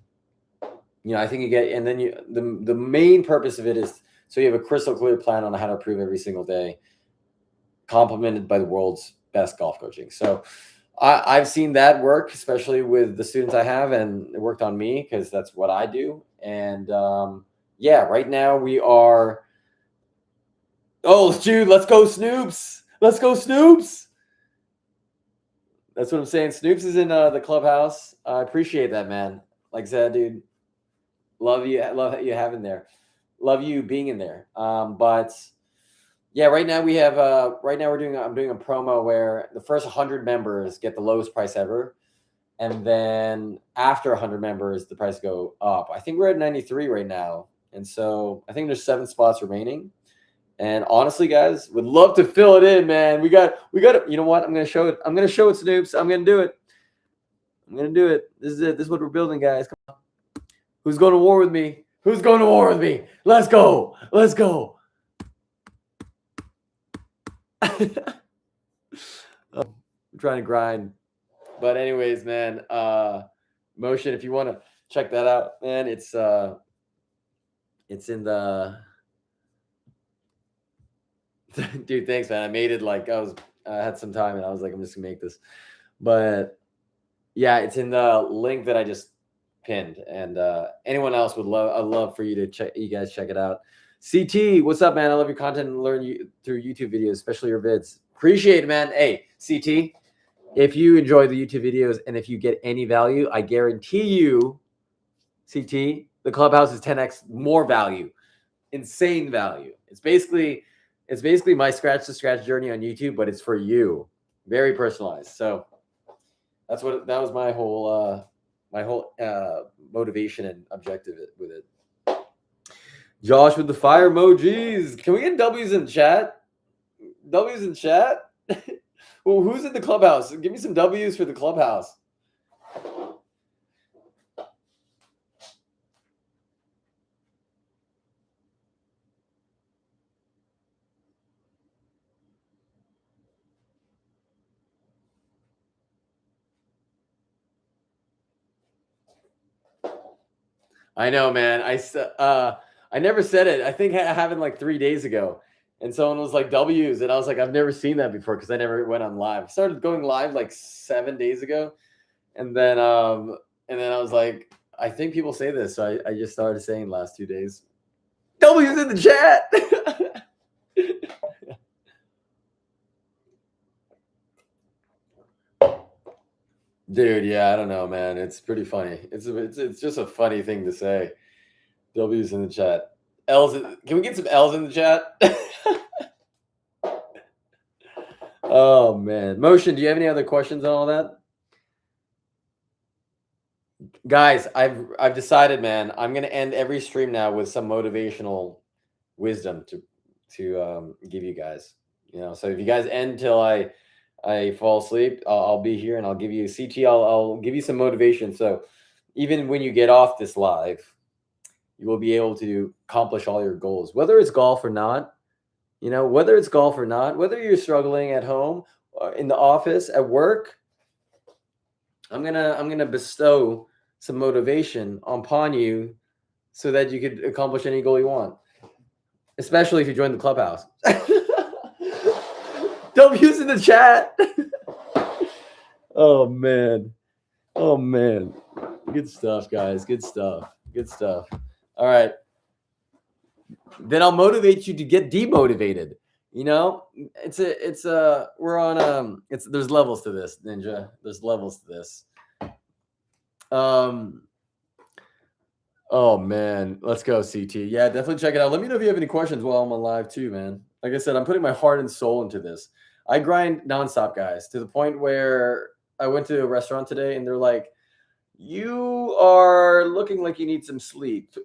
I think you get, and then the main purpose of it is so you have a crystal clear plan on how to improve every single day, complemented by the world's best golf coaching. So I've seen that work, especially with the students I have, and it worked on me because that's what I do. And right now we are. Oh, dude, let's go Snoops! Let's go Snoops! That's what I'm saying. Snoops is in the Clubhouse. I appreciate that, man. Like I said, dude, love you having there. Love you being in there. But yeah, right now we have I'm doing a promo where the first 100 members get the lowest price ever, and then after 100 members the price go up. I think we're at 93 right now, and so I think there's 7 spots remaining. And honestly, guys, would love to fill it in, man. We got it. You know what? I'm gonna show it, Snoops. I'm gonna do it. This is it. This is what we're building, guys. Come on. Who's going to war with me? Let's go. I'm trying to grind. But anyways, man, Motion, if you want to check that out, man, it's in the dude, thanks, man. I made it like I had some time and I was like, I'm just gonna make this. But yeah, it's in the link that I just pinned. And anyone else I'd love for you to you guys check it out. CT, what's up, man? I love your content and learn you through YouTube videos, especially your vids. Appreciate it, man. Hey, CT, if you enjoy the YouTube videos and if you get any value, I guarantee you, CT, the Clubhouse is 10x more value. Insane value. It's basically my scratch to scratch journey on YouTube, but it's for you. Very personalized. So that was my whole motivation and objective with it. Josh with the fire emojis. Can we get W's in chat? W's in chat? Well, who's in the Clubhouse? Give me some W's for the Clubhouse. I know, man. I never said it. I think it happened like 3 days ago. And someone was like W's, and I was like, I've never seen that before because I never went on live. I started going live like 7 days ago. And then I was like, I think people say this. So I just started saying last 2 days. W's in the chat. Dude, yeah, I don't know, man. It's pretty funny. It's just a funny thing to say. W's in the chat. Can we get some L's in the chat? Oh man. Motion, do you have any other questions on all that? Guys, I've decided, man, I'm gonna end every stream now with some motivational wisdom to give you guys. So if you guys end till I fall asleep, I'll be here and I'll give you CT. I'll give you some motivation. So even when you get off this live, you will be able to accomplish all your goals, whether it's golf or not. Whether it's golf or not, whether you're struggling at home, in the office, at work, I'm gonna bestow some motivation upon you so that you could accomplish any goal you want, especially if you join the clubhouse. Don't use in the chat. Oh man. Oh man. Good stuff, guys. Good stuff. Good stuff. All right. Then I'll motivate you to get demotivated. We're on there's levels to this, Ninja. There's levels to this. Oh man, let's go, CT. Yeah, definitely check it out. Let me know if you have any questions while I'm on live too, man. Like I said, I'm putting my heart and soul into this. I grind nonstop, guys, to the point where I went to a restaurant today and they're like, "You are looking like you need some sleep."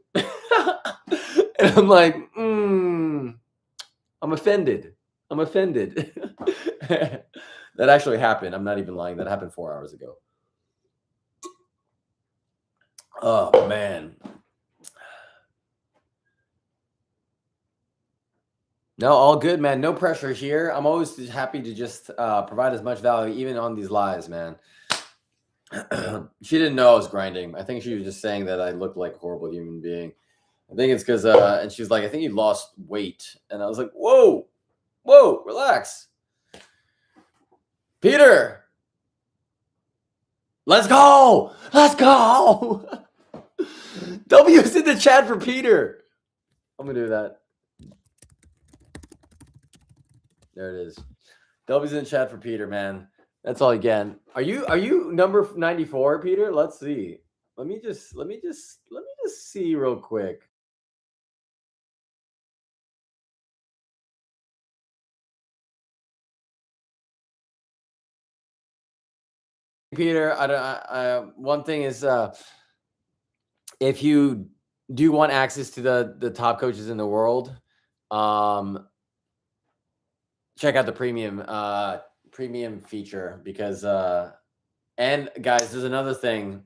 And I'm like, I'm offended. I'm offended. That actually happened. I'm not even lying. That happened 4 hours ago. Oh man. No, all good, man. No pressure here. I'm always happy to just provide as much value, even on these lives, man. She didn't know I was grinding. I think she was just saying that I looked like a horrible human being. I think it's because, and she's like, I think you lost weight. And I was like, whoa, relax. Peter, let's go. Let's go. W's in the chat for Peter. I'm going to do that. There it is. W's in the chat for Peter, man. That's all again. Are you number 94, Peter? Let's see. Let me just see real quick. Peter, one thing is if you do want access to the top coaches in the world, check out the premium feature because and guys, there's another thing.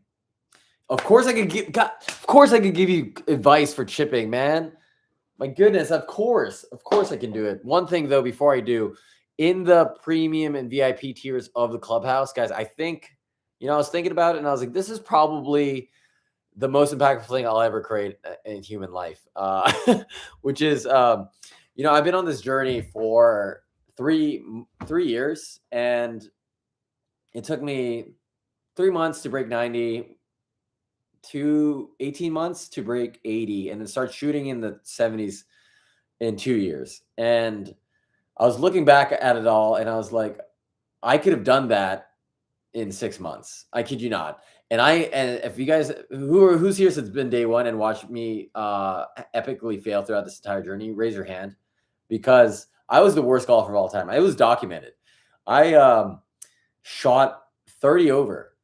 Of course I could give you advice for chipping, man. My goodness, of course I can do it. One thing though, before I do, in the premium and VIP tiers of the clubhouse, guys, I think, I was thinking about it and I was like, this is probably the most impactful thing I'll ever create in human life, which is, I've been on this journey for three years, and it took me 3 months to break 90, to 18 months to break 80, and then start shooting in the 70s in 2 years. And I was looking back at it all and I was like, I could have done that in 6 months. I kid you not. And if you guys who's here since been day one and watched me epically fail throughout this entire journey, raise your hand, because I was the worst golfer of all time. It was documented. I shot 30 over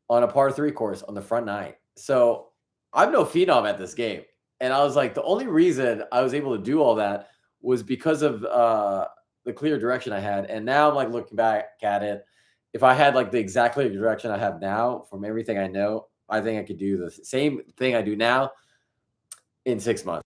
on a par 3 course on the front nine. So I'm no phenom at this game. And I was like, the only reason I was able to do all that was because of the clear direction I had. And now I'm like looking back at it. If I had like the exact clear direction I have now from everything I know, I think I could do the same thing I do now in 6 months.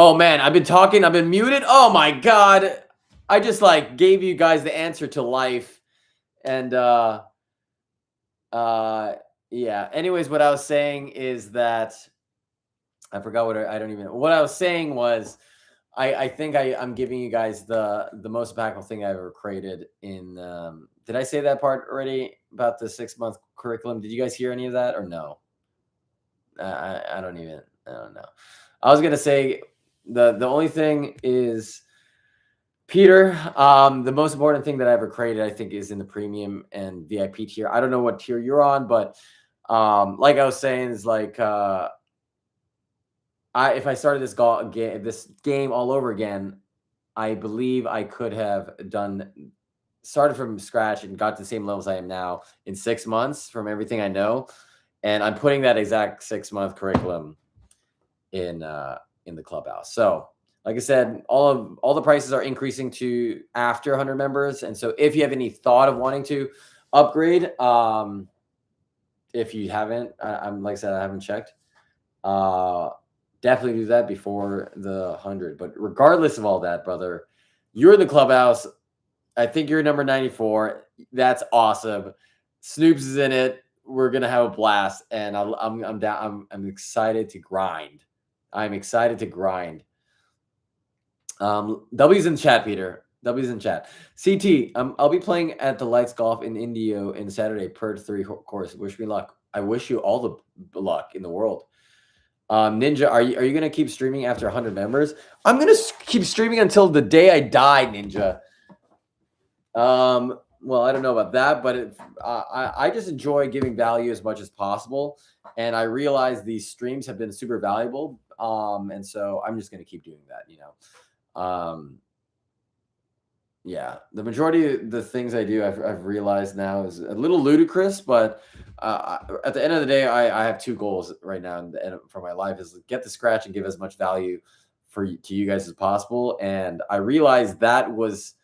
Oh man, I've been talking. I've been muted. Oh my god, I just like gave you guys the answer to life, and uh, yeah. Anyways, what I was saying is that I forgot I don't even know. What I was saying was I think I'm giving you guys the most impactful thing I ever created in did I say that part already about the 6-month curriculum? Did you guys hear any of that or no? I don't know. I was gonna say the only thing is Peter, the most important thing that I ever created, I think, is in the premium and VIP tier. I don't know what tier you're on, but like I was saying, is like if I started this game all over again, I believe I could have started from scratch and got to the same levels I am now in 6 months from everything I know. And I'm putting that exact 6-month curriculum in the clubhouse. So, like I said, all the prices are increasing to after 100 members. And so, if you have any thought of wanting to upgrade, if you haven't, I'm like I said, I haven't checked. Definitely do that before the 100. But regardless of all that, brother, you're in the clubhouse. I think you're number 94. That's awesome. Snoops is in it. We're gonna have a blast, and I'm down. I'm excited to grind. I'm excited to grind. W's in chat, Peter. W's in chat. CT. I'll be playing at the Lights Golf in Indio in Saturday per 3 course. Wish me luck. I wish you all the luck in the world. Ninja, are you gonna keep streaming after 100 members? I'm gonna keep streaming until the day I die, Ninja. Well, I don't know about that, but I just enjoy giving value as much as possible, and I realize these streams have been super valuable. And so I'm just gonna keep doing that, you know. Yeah, the majority of the things I do, I've realized now is a little ludicrous, but at the end of the day, I have 2 goals right now, and for my life is get the scratch and give as much value to you guys as possible. And I realized that was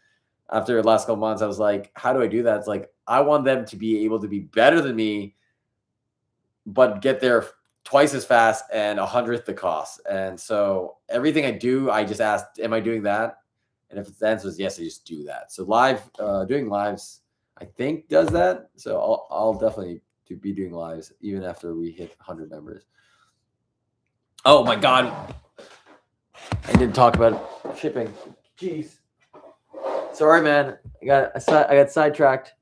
after the last couple months, I was like, how do I do that? It's like I want them to be able to be better than me, but get there twice as fast and 100th the cost. And so everything I do, I just ask, am I doing that? And if the answer is yes, I just do that. So doing lives, I think does that. So I'll definitely be doing lives even after we hit 100 members. Oh my God. I didn't talk about shipping. Jeez. Sorry, man. I got sidetracked.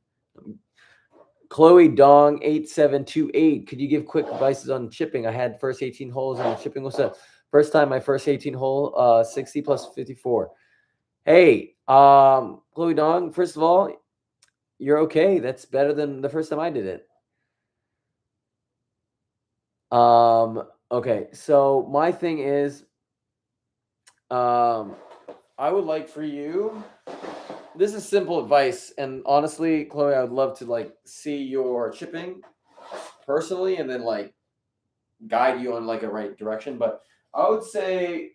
Chloe Dong 8728. Could you give quick advices on chipping? I had first 18 holes and chipping was the first time my first 18 hole 60 plus 54. Hey, Chloe Dong, first of all, you're okay. That's better than the first time I did it. Okay, so my thing is I would like for you, this is simple advice, and honestly, Chloe, I would love to see your chipping personally and then guide you on a right direction. But I would say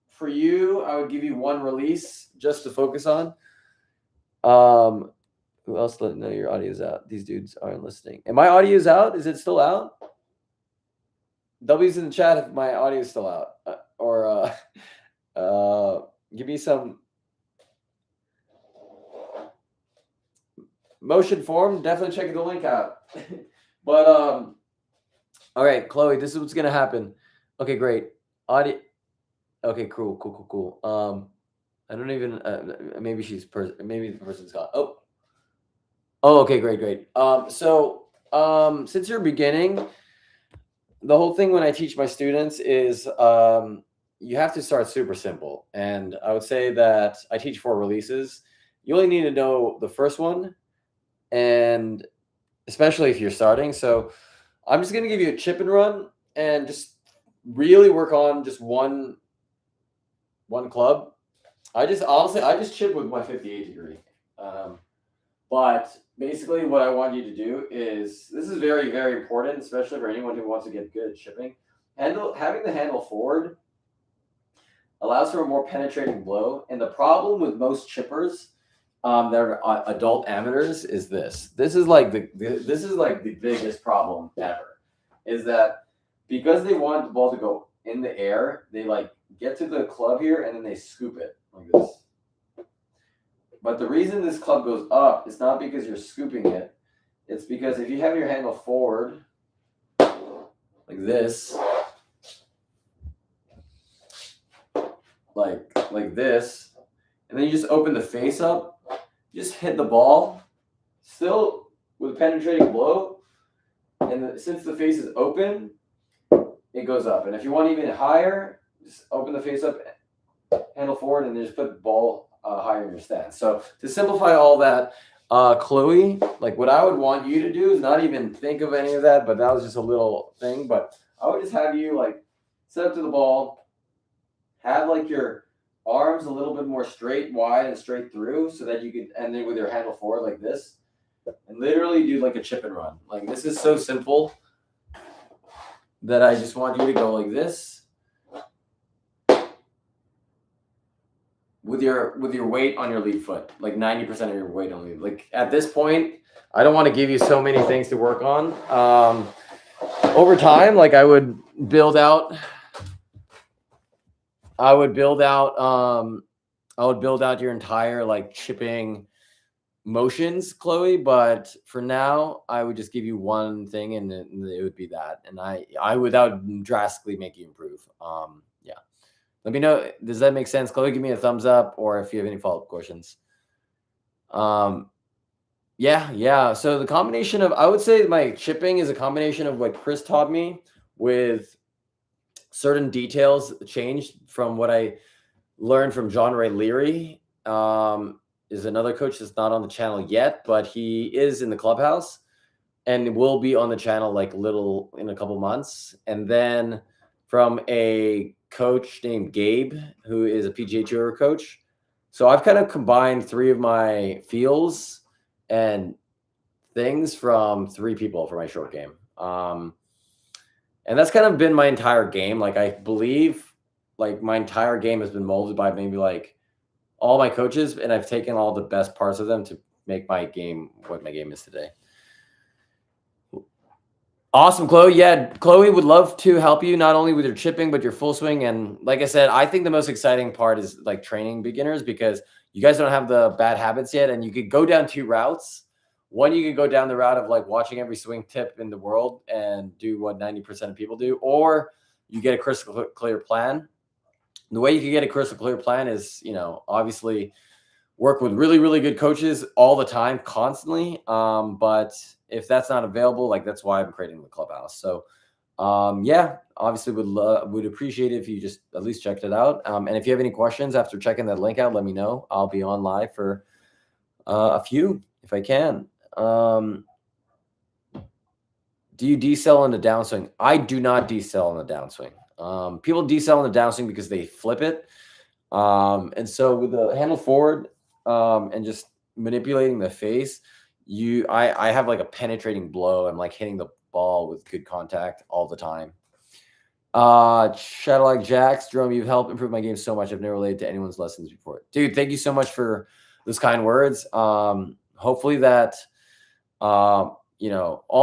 for you, I would give you one release just to focus on. Who else let know your audio's out? These dudes aren't listening. And my audio's out? Is it still out? W's in the chat if my audio is still out. Give me some motion form. Definitely check the link out. But all right, Chloe, this is what's gonna happen. Okay, great. Audio. Okay, cool. I don't even. Maybe maybe the person's gone. Oh, okay, great. Since you're beginning, the whole thing when I teach my students is you have to start super simple. And I would say that I teach 4 releases. You only need to know the first one, and especially if you're starting. So I'm just going to give you a chip and run and just really work on just one club. I just chip with my 58 degree. But basically what I want you to do is, this is very, very important, especially for anyone who wants to get good at chipping. Having the handle forward allows for a more penetrating blow. And the problem with most chippers that are adult amateurs is this. This is the biggest problem ever. Is that because they want the ball to go in the air, they get to the club here, and then they scoop it like this. But the reason this club goes up is not because you're scooping it. It's because if you have your handle forward like this, like this, and then you just open the face up, just hit the ball, still with a penetrating blow, and since the face is open, it goes up. And if you want even higher, just open the face up, handle forward, and then just put the ball higher in your stance. So to simplify all that, Chloe, like what I would want you to do is not even think of any of that, but that was just a little thing. But I would just have you like set up to the ball, have like your arms a little bit more straight, wide, and straight through, so that you could, and then with your handle forward like this, and literally do like a chip and run. Like this is so simple that I just want you to go like this with your weight on your lead foot, like 90% of your weight on lead. Like at this point, I don't want to give you so many things to work on. Over time, like I would build out your entire like chipping motions, Chloe. But for now, I would just give you one thing, and it would be that. And I would drastically make you improve. Yeah. Let me know. Does that make sense, Chloe? Give me a thumbs up, or if you have any follow-up questions. Yeah. So the combination of, I would say my chipping is a combination of what Chris taught me with certain details changed from what I learned from John Ray Leary. Is another coach that's not on the channel yet, but he is in the clubhouse and will be on the channel like little in a couple months. And then from a coach named Gabe, who is a PGA Tour coach. So I've kind of combined three of my feels and things from three people for my short game. And that's kind of been my entire game. Like I believe like my entire game has been molded by maybe like all my coaches, and I've taken all the best parts of them to make my game what my game is today. Awesome, Chloe. Yeah, Chloe would love to help you not only with your chipping, but your full swing. And like I said, I think the most exciting part is like training beginners, because you guys don't have the bad habits yet. And you could go down two routes. One, you could go down the route of like watching every swing tip in the world and do what 90% of people do, or you get a crystal clear plan. The way you can get a crystal clear plan is, obviously work with really, really good coaches all the time, constantly. But if that's not available, like that's why I'm creating the clubhouse. So, yeah, obviously would appreciate it if you just at least checked it out. And if you have any questions after checking that link out, let me know. I'll be on live for a few if I can. Do you decel in the downswing? I do not decel in the downswing. People decel in the downswing because they flip it. And so with the handle forward and just manipulating the face, I have like a penetrating blow. I'm like hitting the ball with good contact all the time. Shadowlike Jax, Jerome, you've helped improve my game so much. I've never related to anyone's lessons before. Dude, thank you so much for those kind words. Hopefully that all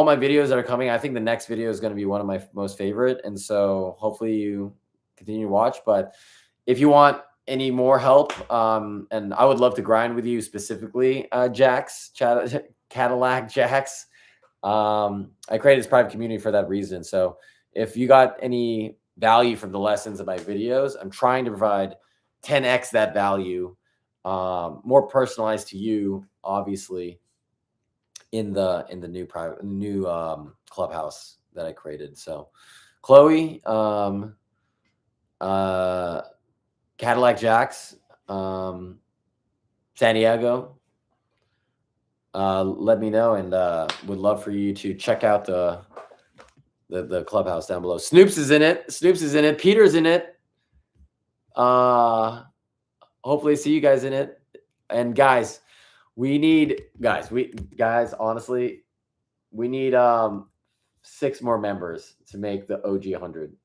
my videos that are coming, I think the next video is going to be one of my most favorite. And so hopefully you continue to watch. But if you want any more help, and I would love to grind with you specifically, Cadillac Jax. I created this private community for that reason. So if you got any value from the lessons of my videos, I'm trying to provide 10x that value, more personalized to you, obviously, in the new clubhouse that I created. So Chloe, Cadillac Jax, San Diego, let me know, and would love for you to check out the clubhouse down below. Snoops is in it. Peter's in it. Hopefully see you guys in it. And guys, honestly, we need 6 more members to make the OG 100.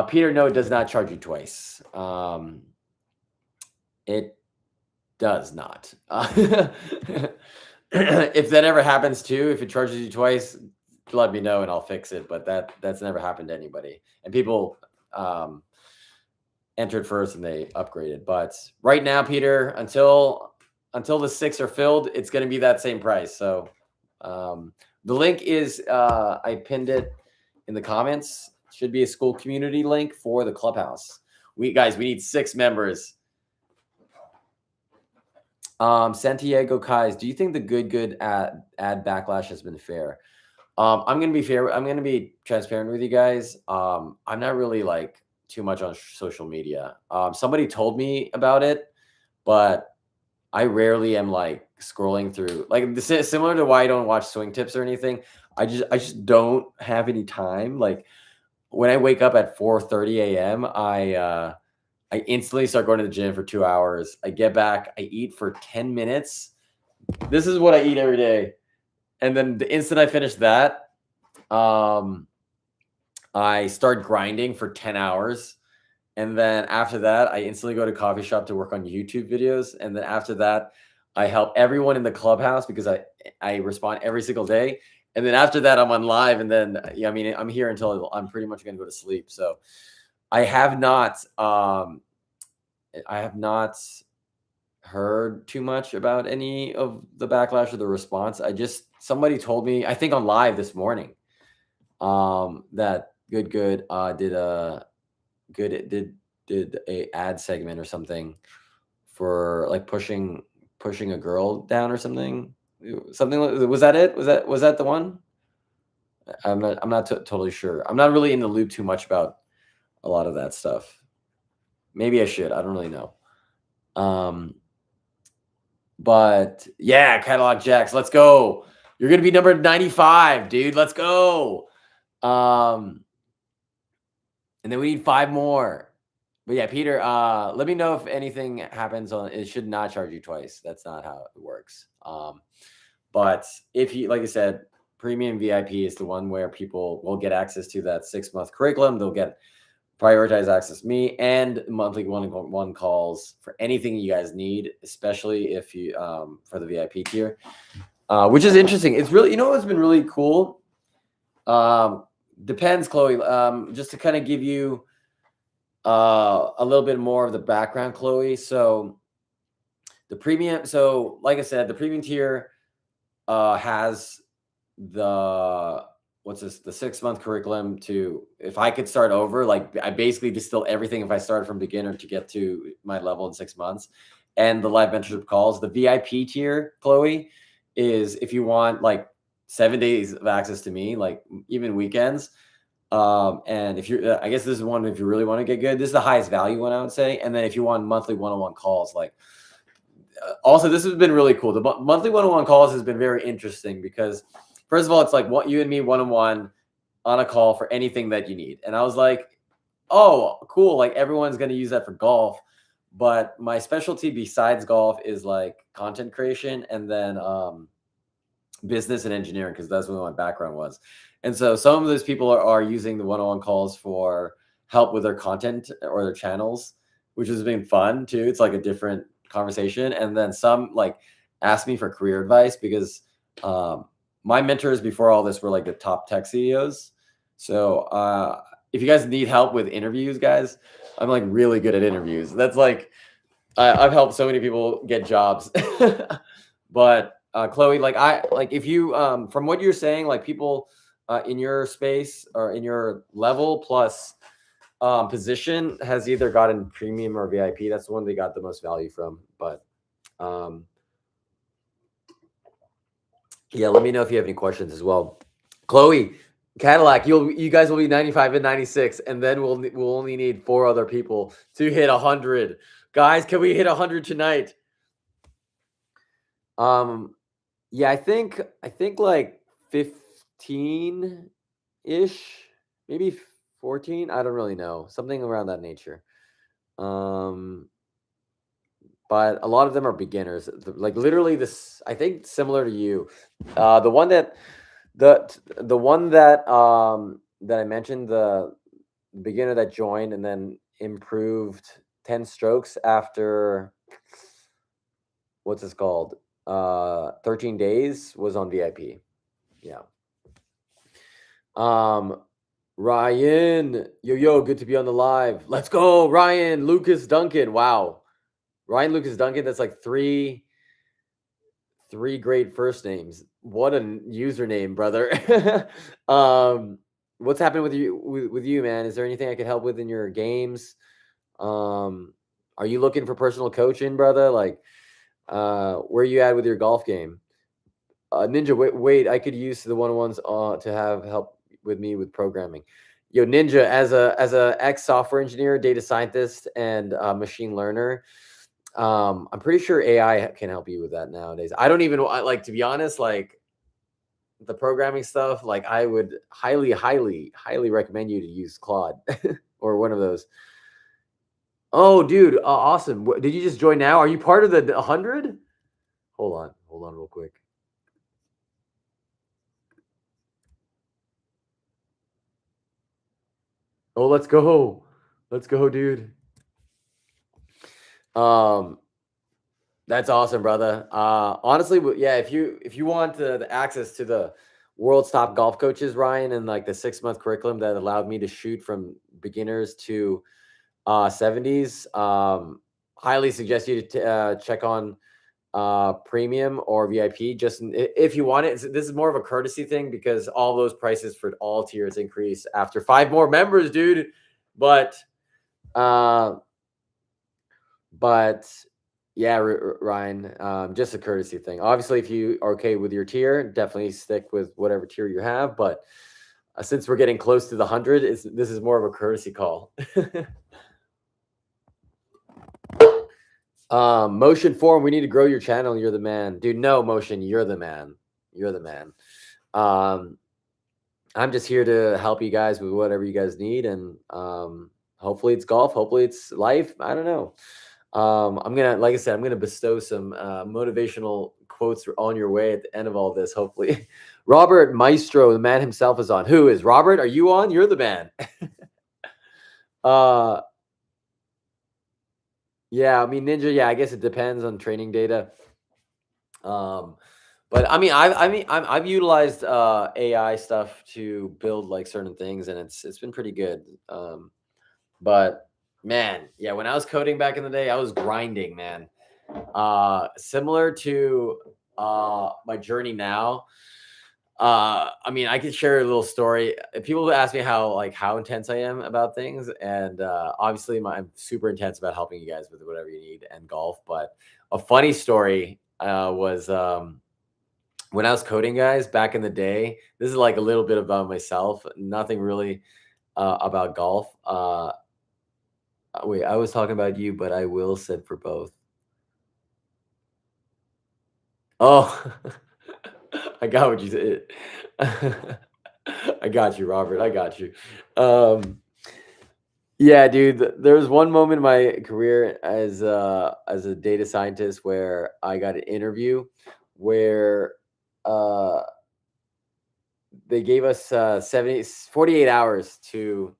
Peter, no, it does not charge you twice. It does not. If that ever happens too, if it charges you twice, let me know and I'll fix it. But that's never happened to anybody. And people entered first and they upgraded. But right now, Peter, until the 6 are filled, it's going to be that same price. So the link is I pinned it in the comments. Should be a school community link for the clubhouse. We need 6 members. Santiago Kais, do you think the good ad backlash has been fair? I'm gonna be fair. I'm gonna be transparent with you guys. I'm not really like too much on social media. Somebody told me about it, but I rarely am like scrolling through. Like this is similar to why I don't watch swing tips or anything. I just don't have any time. Like when I wake up at 4:30 a.m., I instantly start going to the gym for 2 hours. I get back, I eat for 10 minutes. This is what I eat every day. And then the instant I finish that, I start grinding for 10 hours. And then after that, I instantly go to coffee shop to work on YouTube videos. And then after that, I help everyone in the clubhouse because I respond every single day. And then after that, I'm on live. And then, yeah, I mean, I'm here until I'm pretty much going to go to sleep. So I have not heard too much about any of the backlash or the response. Somebody told me, I think on live this morning, that good did a ad segment or something for like pushing a girl down or something. Something like, was that it? Was that the one? I'm not totally sure. I'm not really in the loop too much about a lot of that stuff. Maybe I should. I don't really know. But yeah, Catalog Jacks, let's go. You're gonna be number 95, dude. Let's go. And then we need 5 more. But yeah, Peter, let me know if anything happens on it. Should not charge you twice. That's not how it works. But if you, like I said, premium VIP is the one where people will get access to that 6-month curriculum. They'll get prioritize access to me and monthly one-on-one calls for anything you guys need, especially if you for the VIP tier, which is interesting. It's really, what's been really cool. Depends, Chloe. Just to kind of give you a little bit more of the background, Chloe. So the premium, like I said, the premium tier has the 6-month curriculum if I could start over, like I basically distill everything if I started from beginner to get to my level in 6 months, and the live mentorship calls. The VIP tier, Chloe, is if you want like 7 days of access to me, like even weekends. And if you're, I guess this is one, if you really want to get good, this is the highest value one, I would say. And then if you want monthly one-on-one calls, like also, this has been really cool. The monthly one-on-one calls has been very interesting because first of all, it's like what you and me one-on-one on a call for anything that you need. And I was like, oh, cool. Like everyone's going to use that for golf. But my specialty besides golf is like content creation and then business and engineering, because that's what my background was. And so some of those people are using the one-on-one calls for help with their content or their channels, which has been fun too. It's like a different conversation. And then some like ask me for career advice because my mentors before all this were like the top tech CEOs. So if you guys need help with interviews, guys, I'm like really good at interviews. That's like I've helped so many people get jobs. But Chloe, if you from what you're saying, like people in your space or in your level plus position has either gotten premium or VIP. That's the one they got the most value from. But yeah, let me know if you have any questions as well. Chloe, Cadillac, you guys will be 95 and 96, and then we'll only need 4 other people to hit 100. Guys, can we hit 100 tonight? Yeah, I think like 15-ish, maybe 14. I don't really know. Something around that nature. But a lot of them are beginners. Like literally this, I think similar to you. The one that that I mentioned, the beginner that joined and then improved 10 strokes after what's this called? 13 days was on VIP. Yeah. Um, Ryan, yo, good to be on the live. Let's go, Ryan Lucas Duncan. Wow, Ryan Lucas Duncan. That's like three great first names. What a username, brother. What's happening with you, man? Is there anything I could help with in your games? Are you looking for personal coaching, brother? Like, where you at with your golf game? Ninja, wait, I could use the one-on-ones to have help with me with programming. Yo, Ninja, as a ex software engineer, data scientist, and machine learner, I'm pretty sure AI can help you with that nowadays. I don't even like, to be honest, like the programming stuff. Like, I would highly recommend you to use Claude or one of those. Oh, dude, awesome! Did you just join now? Are you part of the 100? Hold on, real quick. Oh, let's go, dude. Um, that's awesome, brother. Honestly, yeah, if you want the access to the world's top golf coaches, Ryan, and like the 6-month curriculum that allowed me to shoot from beginners to 70s, highly suggest you to check on premium or VIP. Just if you want it. This is more of a courtesy thing because all those prices for all tiers increase after 5 more members, dude. But uh, but yeah, Ryan, just a courtesy thing. Obviously, if you are okay with your tier, definitely stick with whatever tier you have. But since we're getting close to the 100, this is more of a courtesy call. Motion form, we need to grow your channel. You're the man, dude. No, Motion, you're the man. You're the man. I'm just here to help you guys with whatever you guys need, and hopefully it's golf, hopefully it's life. I don't know. I'm gonna, like I said, I'm gonna bestow some motivational quotes on your way at the end of all this. Hopefully, Robert Maestro, the man himself, is on. Who is Robert? Are you on? You're the man. Yeah, I mean, Ninja. Yeah, I guess it depends on training data. But I mean, I've utilized AI stuff to build like certain things, and it's been pretty good. But man, yeah, when I was coding back in the day, I was grinding, man. Similar to my journey now. I mean, I could share a little story. People ask me how intense I am about things, and obviously, I'm super intense about helping you guys with whatever you need and golf. But a funny story was when I was coding, guys, back in the day. This is like a little bit about myself, nothing really about golf. Wait, I was talking about you, but I will said for both. Oh, I got what you said. I got you, Robert. I got you. Yeah, dude. There was one moment in my career as a data scientist where I got an interview where uh they gave us 48 hours to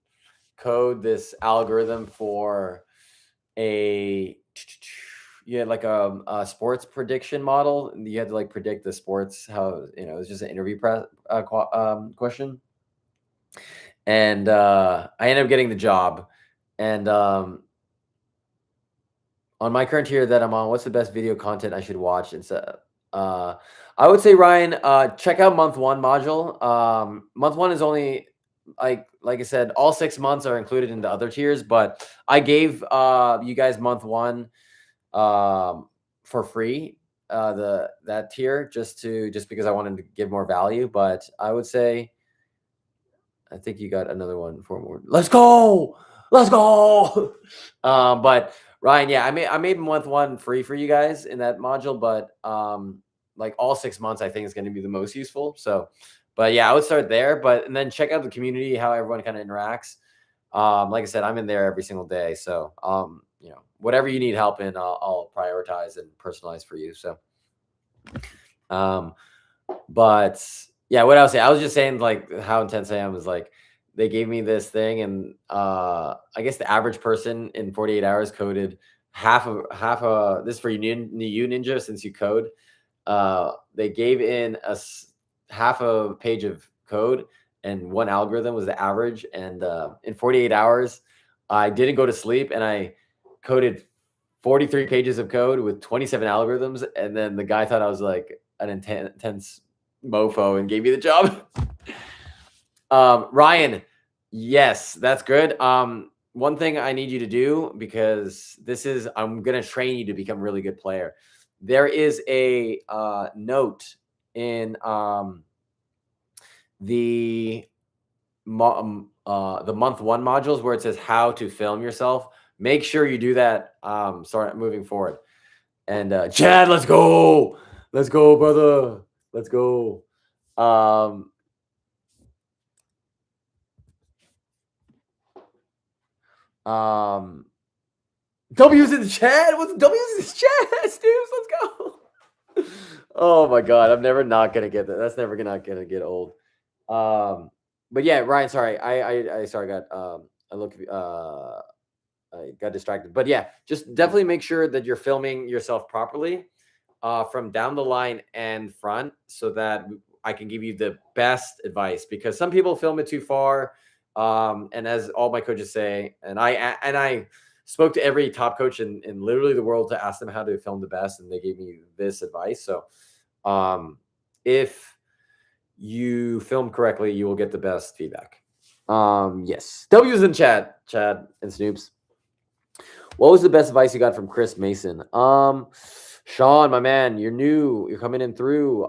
code this algorithm for a you had like a sports prediction model, and you had to like predict the sports, how it was just an interview question. And I ended up getting the job. And on my current tier that I'm on, what's the best video content I should watch? It's uh I would say, Ryan, check out month one module. Month one is only like I said, all 6 months are included in the other tiers, but I gave you guys month one for free, the that tier, just because I wanted to give more value. But I would say, I think you got another one for more. Let's go. Let's go. But Ryan, yeah, I made month one free for you guys in that module, but like all 6 months, I think is going to be the most useful. So, but yeah, I would start there, and then check out the community, how everyone kind of interacts. Like I said, I'm in there every single day, so whatever you need help in, I'll prioritize and personalize for you. So, um, but yeah, what I was saying, I was just saying like how intense I am is like they gave me this thing, and I guess the average person in 48 hours coded half a this for you Ninja, since you code. They gave in half a page of code, and one algorithm was the average. And in 48 hours, I didn't go to sleep, and I coded 43 pages of code with 27 algorithms. And then the guy thought I was like an intense mofo and gave me the job. Ryan, yes, that's good. One thing I need you to do, because I'm gonna train you to become a really good player. There is a note in the the month one modules where it says how to film yourself. Make sure you do that. Start moving forward. And Chad, let's go, brother, let's go. W's in the chat. What's W's in the chat, Stoops? Let's go. Oh my god, I'm never not gonna get that. That's never gonna get old. But yeah, Ryan, sorry, I sorry, I got distracted. But yeah, just definitely make sure that you're filming yourself properly, from down the line and front, so that I can give you the best advice. Because some people film it too far, and as all my coaches say, and I spoke to every top coach in literally the world to ask them how to film the best, and they gave me this advice. So, if you film correctly, you will get the best feedback. Yes. W's in chat, Chad and Snoops. What was the best advice you got from Chris Mason? Sean, my man, you're new. You're coming in through.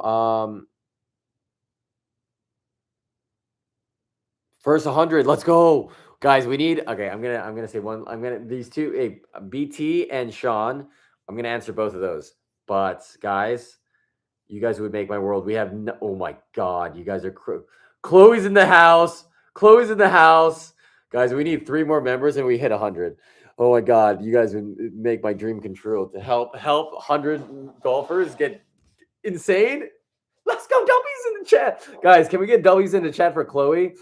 First 100. Let's go. Guys, we need, okay, I'm gonna say one. These two, BT and Sean, I'm gonna answer both of those. But guys, you guys would make my world. We have no, oh my god, you guys are Chloe's in the house. Chloe's in the house. Guys, we need 3 more members and we hit 100. Oh my god, you guys would make my dream come true. To help 100 golfers get insane. Let's go, W's in the chat. Guys, can we get W's in the chat for Chloe?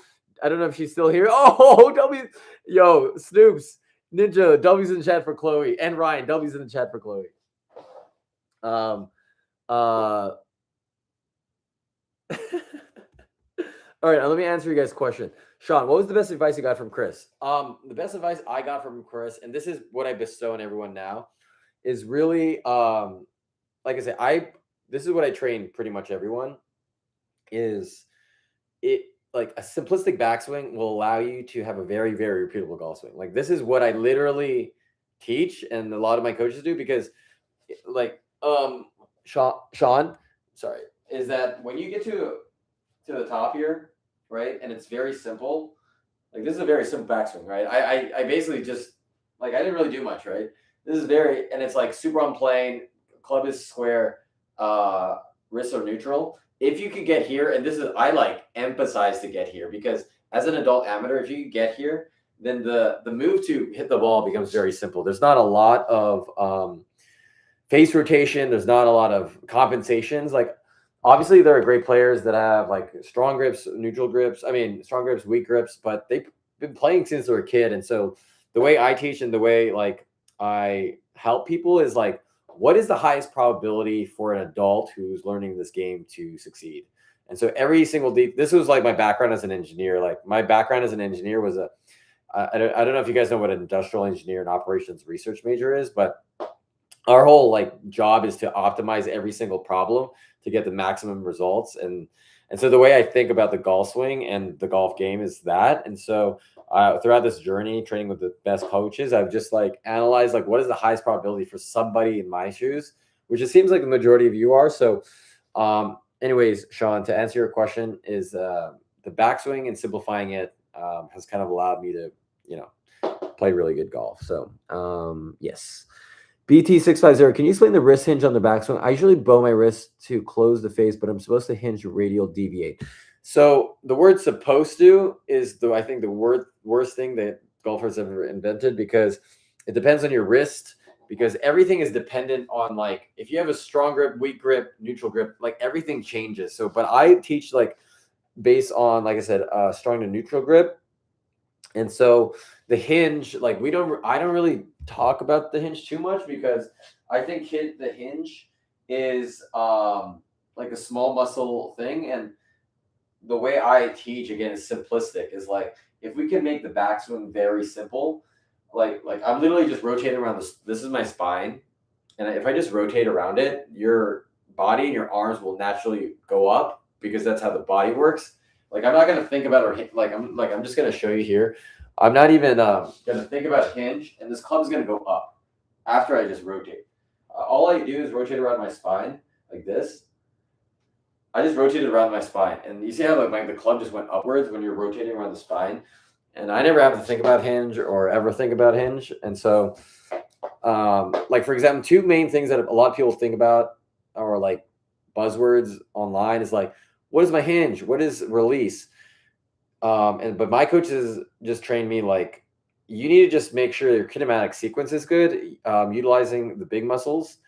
I don't know if she's still here. Oh, W. Yo, Snoops, Ninja, W's in the chat for Chloe. And Ryan, W's in the chat for Chloe. All right, let me answer you guys' question. Sean, what was the best advice you got from Chris? The best advice I got from Chris, and this is what I bestow on everyone now, is really like I said, this is what I train pretty much everyone, is it like a simplistic backswing will allow you to have a very, very repeatable golf swing. Like this is what I literally teach, and a lot of my coaches do, because like Sean, sorry, is that when you get to the top here, right, and it's very simple. Like this is a very simple backswing, right? I basically just like I didn't really do much, right? This is very, and it's like super on plane, club is square, wrists are neutral. If you could get here, and this is I like emphasize to get here, because as an adult amateur, if you get here, then the move to hit the ball becomes very simple. There's not a lot of face rotation. There's not a lot of compensations. Like obviously there are great players that have like strong grips, neutral grips. I mean, strong grips, weak grips, but they've been playing since they're a kid. And so the way I teach and the way like I help people is like, what is the highest probability for an adult who's learning this game to succeed? And so every single this was like my background as an engineer. Like my background as an engineer was I don't know if you guys know what an industrial engineer and operations research major is, but our whole like job is to optimize every single problem to get the maximum results. And so the way I think about the golf swing and the golf game is that. And so throughout this journey, training with the best coaches, I've just like analyzed like what is the highest probability for somebody in my shoes, which it seems like the majority of you are. So anyways, Sean, to answer your question, is the backswing and simplifying it has kind of allowed me to, play really good golf. So yes. BT650, can you explain the wrist hinge on the backswing? I usually bow my wrist to close the face, but I'm supposed to hinge radial deviate. So the word supposed to is I think the worst thing that golfers have ever invented, because it depends on your wrist, because everything is dependent on like, if you have a strong grip, weak grip, neutral grip, like everything changes. So, but I teach like based on, like I said, strong to neutral grip. And so the hinge, like I don't really talk about the hinge too much, because I think the hinge is like a small muscle thing. And the way I teach again is simplistic. Is like if we can make the backswing very simple, like I'm literally just rotating around this. This is my spine, and if I just rotate around it, your body and your arms will naturally go up because that's how the body works. Like I'm not gonna think about or I'm just gonna show you here. I'm not even gonna think about a hinge, and this club's gonna go up after I just rotate. All I do is rotate around my spine like this. I just rotated around my spine, and you see how the club just went upwards when you're rotating around the spine. And I never have to think about hinge or ever think about hinge, and so like for example, two main things that a lot of people think about or like buzzwords online is like, what is my hinge? What is release? But my coaches just trained me like you need to just make sure your kinematic sequence is good, utilizing the big muscles.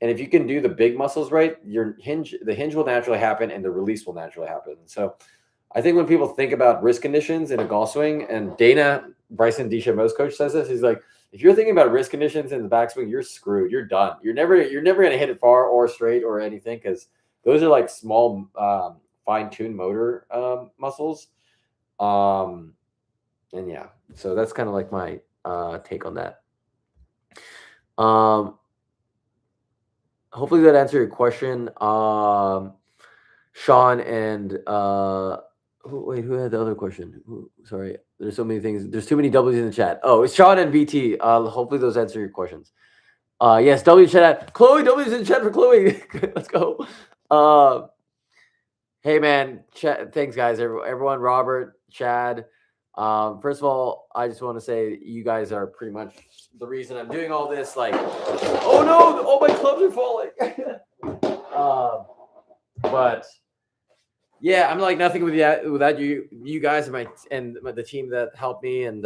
And if you can do the big muscles right, the hinge will naturally happen and the release will naturally happen. So I think when people think about wrist conditions in a golf swing, and Bryson DeChambeau's coach says this, he's like, if you're thinking about wrist conditions in the backswing, you're screwed. You're done. You're never going to hit it far or straight or anything, because those are like small, fine-tuned motor muscles. And yeah, so that's kind of like my take on that. Hopefully that answered your question. Sean and who had the other question? Sorry, there's so many things. There's too many W's in the chat. Oh, it's Sean and BT. Hopefully those answer your questions. Yes, W chat. Chloe, W's in chat for Chloe. Let's go. Hey man, thanks guys, everyone, Robert, Chad. First of all, I just want to say you guys are pretty much the reason I'm doing all this. Like, oh no, all my clubs are falling. But yeah, I'm like nothing without you guys and the team that helped me. And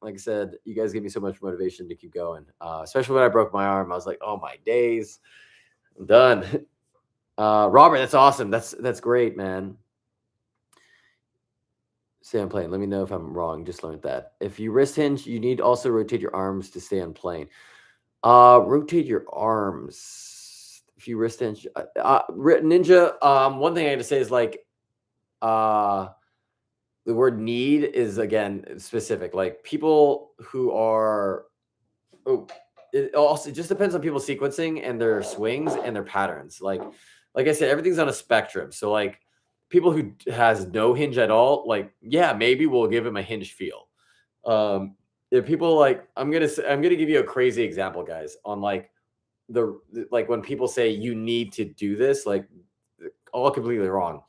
like I said, you guys gave me so much motivation to keep going. Especially when I broke my arm, I was like, oh my days, I'm done. Robert, that's awesome. That's great, man. Stay on plane. Let me know if I'm wrong. Just learned that. If you wrist hinge, you need also rotate your arms to stay on plane. Rotate your arms. If you wrist hinge, Ninja. One thing I had to say is like, the word need is again specific. Like people who are, it also just depends on people's sequencing and their swings and their patterns. Like I said, everything's on a spectrum. So like people who has no hinge at all, like, yeah, maybe we'll give him a hinge feel. If people like, I'm gonna give you a crazy example, guys, on like like when people say you need to do this, like all completely wrong.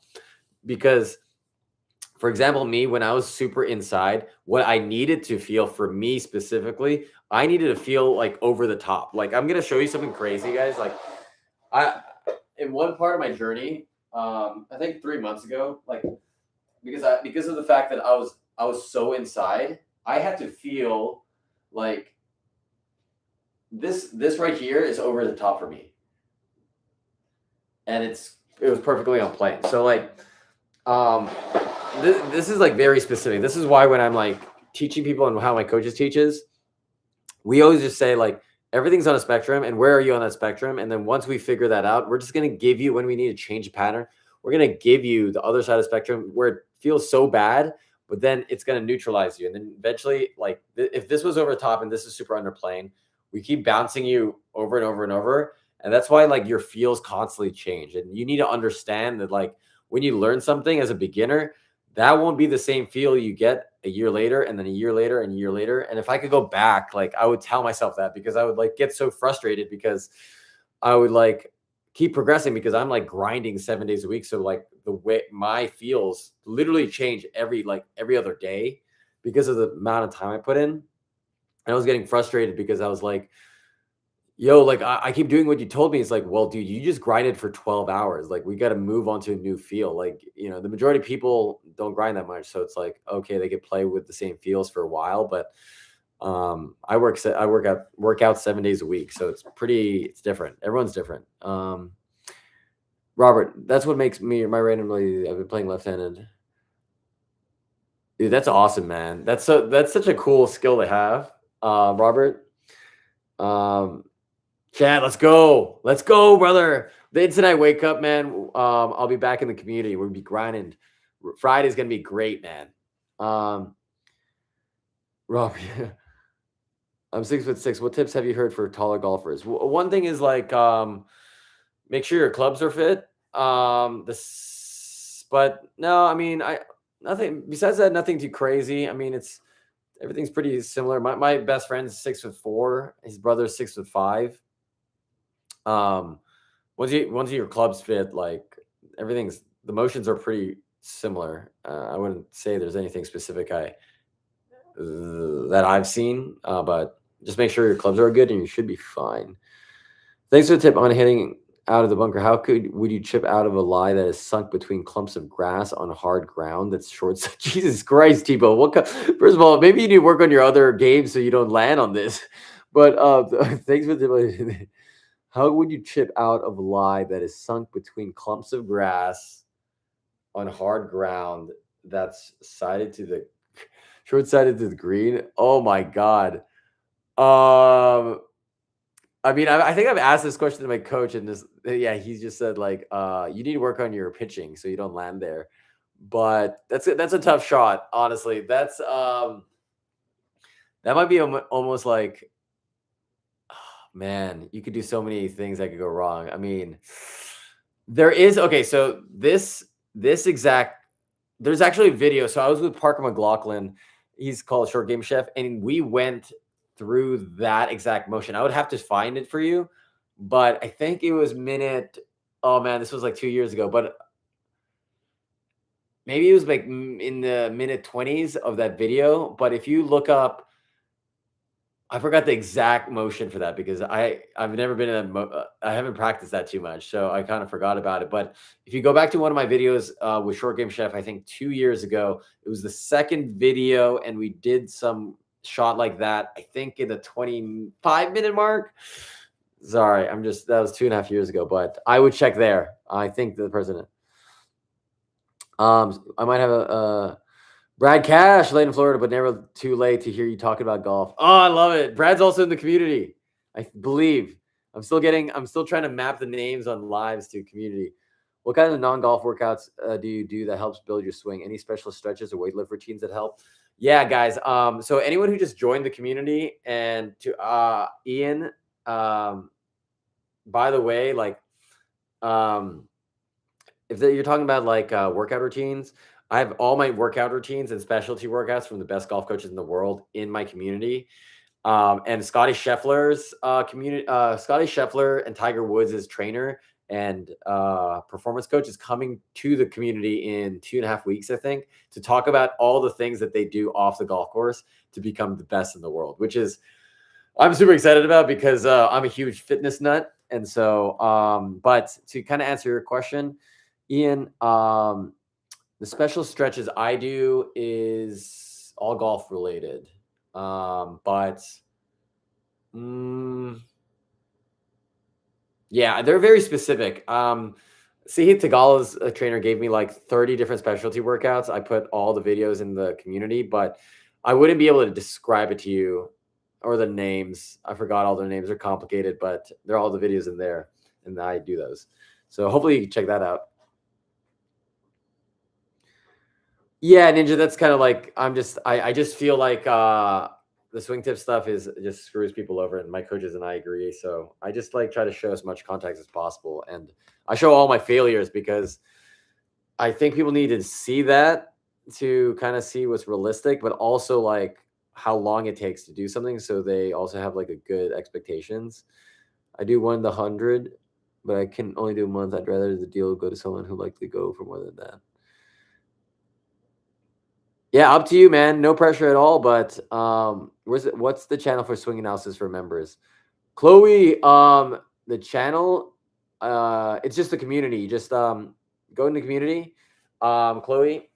Because for example, me, when I was super inside, what I needed to feel for me specifically, I needed to feel like over the top. Like I'm gonna show you something crazy, guys. Like in one part of my journey, I think 3 months ago, like because of the fact that I was so inside, I had to feel like this right here is over the top for me, and it was perfectly on plane. So like, this is like very specific. This is why when I'm like teaching people and how my coaches teaches, we always just say like everything's on a spectrum, and where are you on that spectrum? And then once we figure that out, we're just going to give you, when we need to change a pattern, we're going to give you the other side of the spectrum where it feels so bad, but then it's going to neutralize you. And then eventually, like if this was over top and this is super underplaying, we keep bouncing you over and over and over. And that's why like your feels constantly change. And you need to understand that like when you learn something as a beginner, that won't be the same feel you get a year later, and then a year later and a year later. And if I could go back, like I would tell myself that, because I would like get so frustrated because I would like keep progressing because I'm like grinding 7 days a week. So like the way my feels literally change every other day because of the amount of time I put in. And I was getting frustrated because I was like, yo, like I keep doing what you told me. It's like, well, dude, you just grinded for 12 hours. Like we got to move on to a new feel. Like, you know, the majority of people don't grind that much. So it's like, okay, they could play with the same feels for a while, but I work out 7 days a week. So it's different. Everyone's different. Robert, that's what makes me my randomly. I've been playing left-handed. Dude, that's awesome, man. That's such a cool skill to have, Robert. Chad, let's go. Let's go, brother. The instant I wake up, man, I'll be back in the community. We'll be grinding. Friday's gonna be great, man. Rob, I'm 6'6". What tips have you heard for taller golfers? One thing is like make sure your clubs are fit. But no, I mean, I nothing besides that, nothing too crazy. I mean, it's everything's pretty similar. My best friend's 6'4". His brother's 6'5". Um, once your clubs fit, like everything's the motions are pretty similar. I wouldn't say there's anything specific that I've seen, but just make sure your clubs are good and you should be fine. Thanks for the tip on hitting out of the bunker. How would you chip out of a lie that is sunk between clumps of grass on hard ground that's short? Jesus Christ, Tebow. First of all, maybe you need to work on your other games so you don't land on this. But thanks for the tip. How would you chip out of a lie that is sunk between clumps of grass on hard ground that's short-sided to the green? Oh my God. I mean, I think I've asked this question to my coach, and yeah, he's just said like, you need to work on your pitching so you don't land there. But that's a tough shot, honestly. That might be almost like, man, you could do so many things that could go wrong. I mean, okay. So this exact there's actually a video. So I was with Parker McLaughlin. He's called Short Game Chef, and we went through that exact motion. I would have to find it for you, but I think it was oh man, this was like 2 years ago, but maybe it was like in the minute 20s of that video. But if you look up, I forgot the exact motion for that because I've never been in I haven't practiced that too much, so I kind of forgot about it. But if you go back to one of my videos with Short Game Chef, I think 2 years ago, it was the second video, and we did some shot like that. I think in the 25-minute mark. Sorry, that was 2.5 years ago, but I would check there. I think the president. I might have a Brad Cash, late in Florida, but never too late to hear you talking about golf. Oh, I love it. Brad's also in the community, I believe. I'm still trying to map the names on lives to community. What kind of non-golf workouts do you do that helps build your swing? Any special stretches or weightlift routines that help? Yeah, guys. So anyone who just joined the community, and to Ian, by the way, like, if you're talking about like workout routines, I have all my workout routines and specialty workouts from the best golf coaches in the world in my community. And Scotty Scheffler's community, Scotty Scheffler and Tiger Woods' trainer and performance coach is coming to the community in 2.5 weeks, I think, to talk about all the things that they do off the golf course to become the best in the world, which is I'm super excited about because I'm a huge fitness nut. And so, but to kind of answer your question, Ian, the special stretches I do is all golf related. But yeah, they're very specific. Sahith Tagala's trainer gave me like 30 different specialty workouts. I put all the videos in the community, but I wouldn't be able to describe it to you or the names. I forgot all their names. They're complicated, but they're all the videos in there, and I do those. So hopefully you can check that out. Yeah, Ninja, that's kind of like I just feel like the swing tip stuff just screws people over, and my coaches and I agree. So I just like try to show as much context as possible, and I show all my failures because I think people need to see that to kind of see what's realistic, but also like how long it takes to do something, so they also have like a good expectations. I do 1 to 100, but I can only do a month. I'd rather the deal go to someone who likely go for more than that. Yeah, up to you, man. No pressure at all. But what's the channel for swing analysis for members? Chloe, the channel, it's just the community. You just go in the community. Chloe,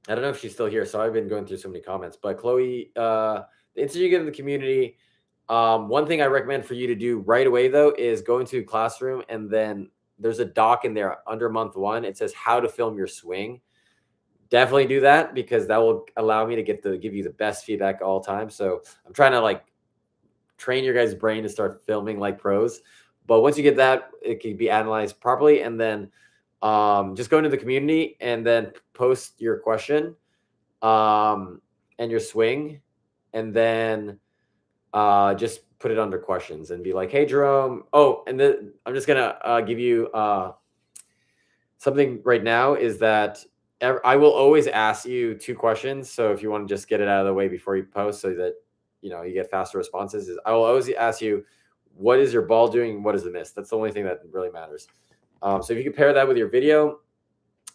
I don't know if she's still here, so I've been going through so many comments. But Chloe, the instant you get in the community, one thing I recommend for you to do right away though is go into Classroom, and then there's a doc in there under month 1. It says how to film your swing. Definitely do that because that will allow me to give you the best feedback all time. So I'm trying to like train your guys' brain to start filming like pros. But once you get that, it can be analyzed properly. And then just go into the community and then post your question and your swing, and then just put it under questions and be like, hey, Jerome. Oh, and then I'm just gonna give you something right now is that I will always ask you 2 questions. So if you want to just get it out of the way before you post so that you get faster responses, is I will always ask you, what is your ball doing? What is the miss? That's the only thing that really matters. So if you compare that with your video,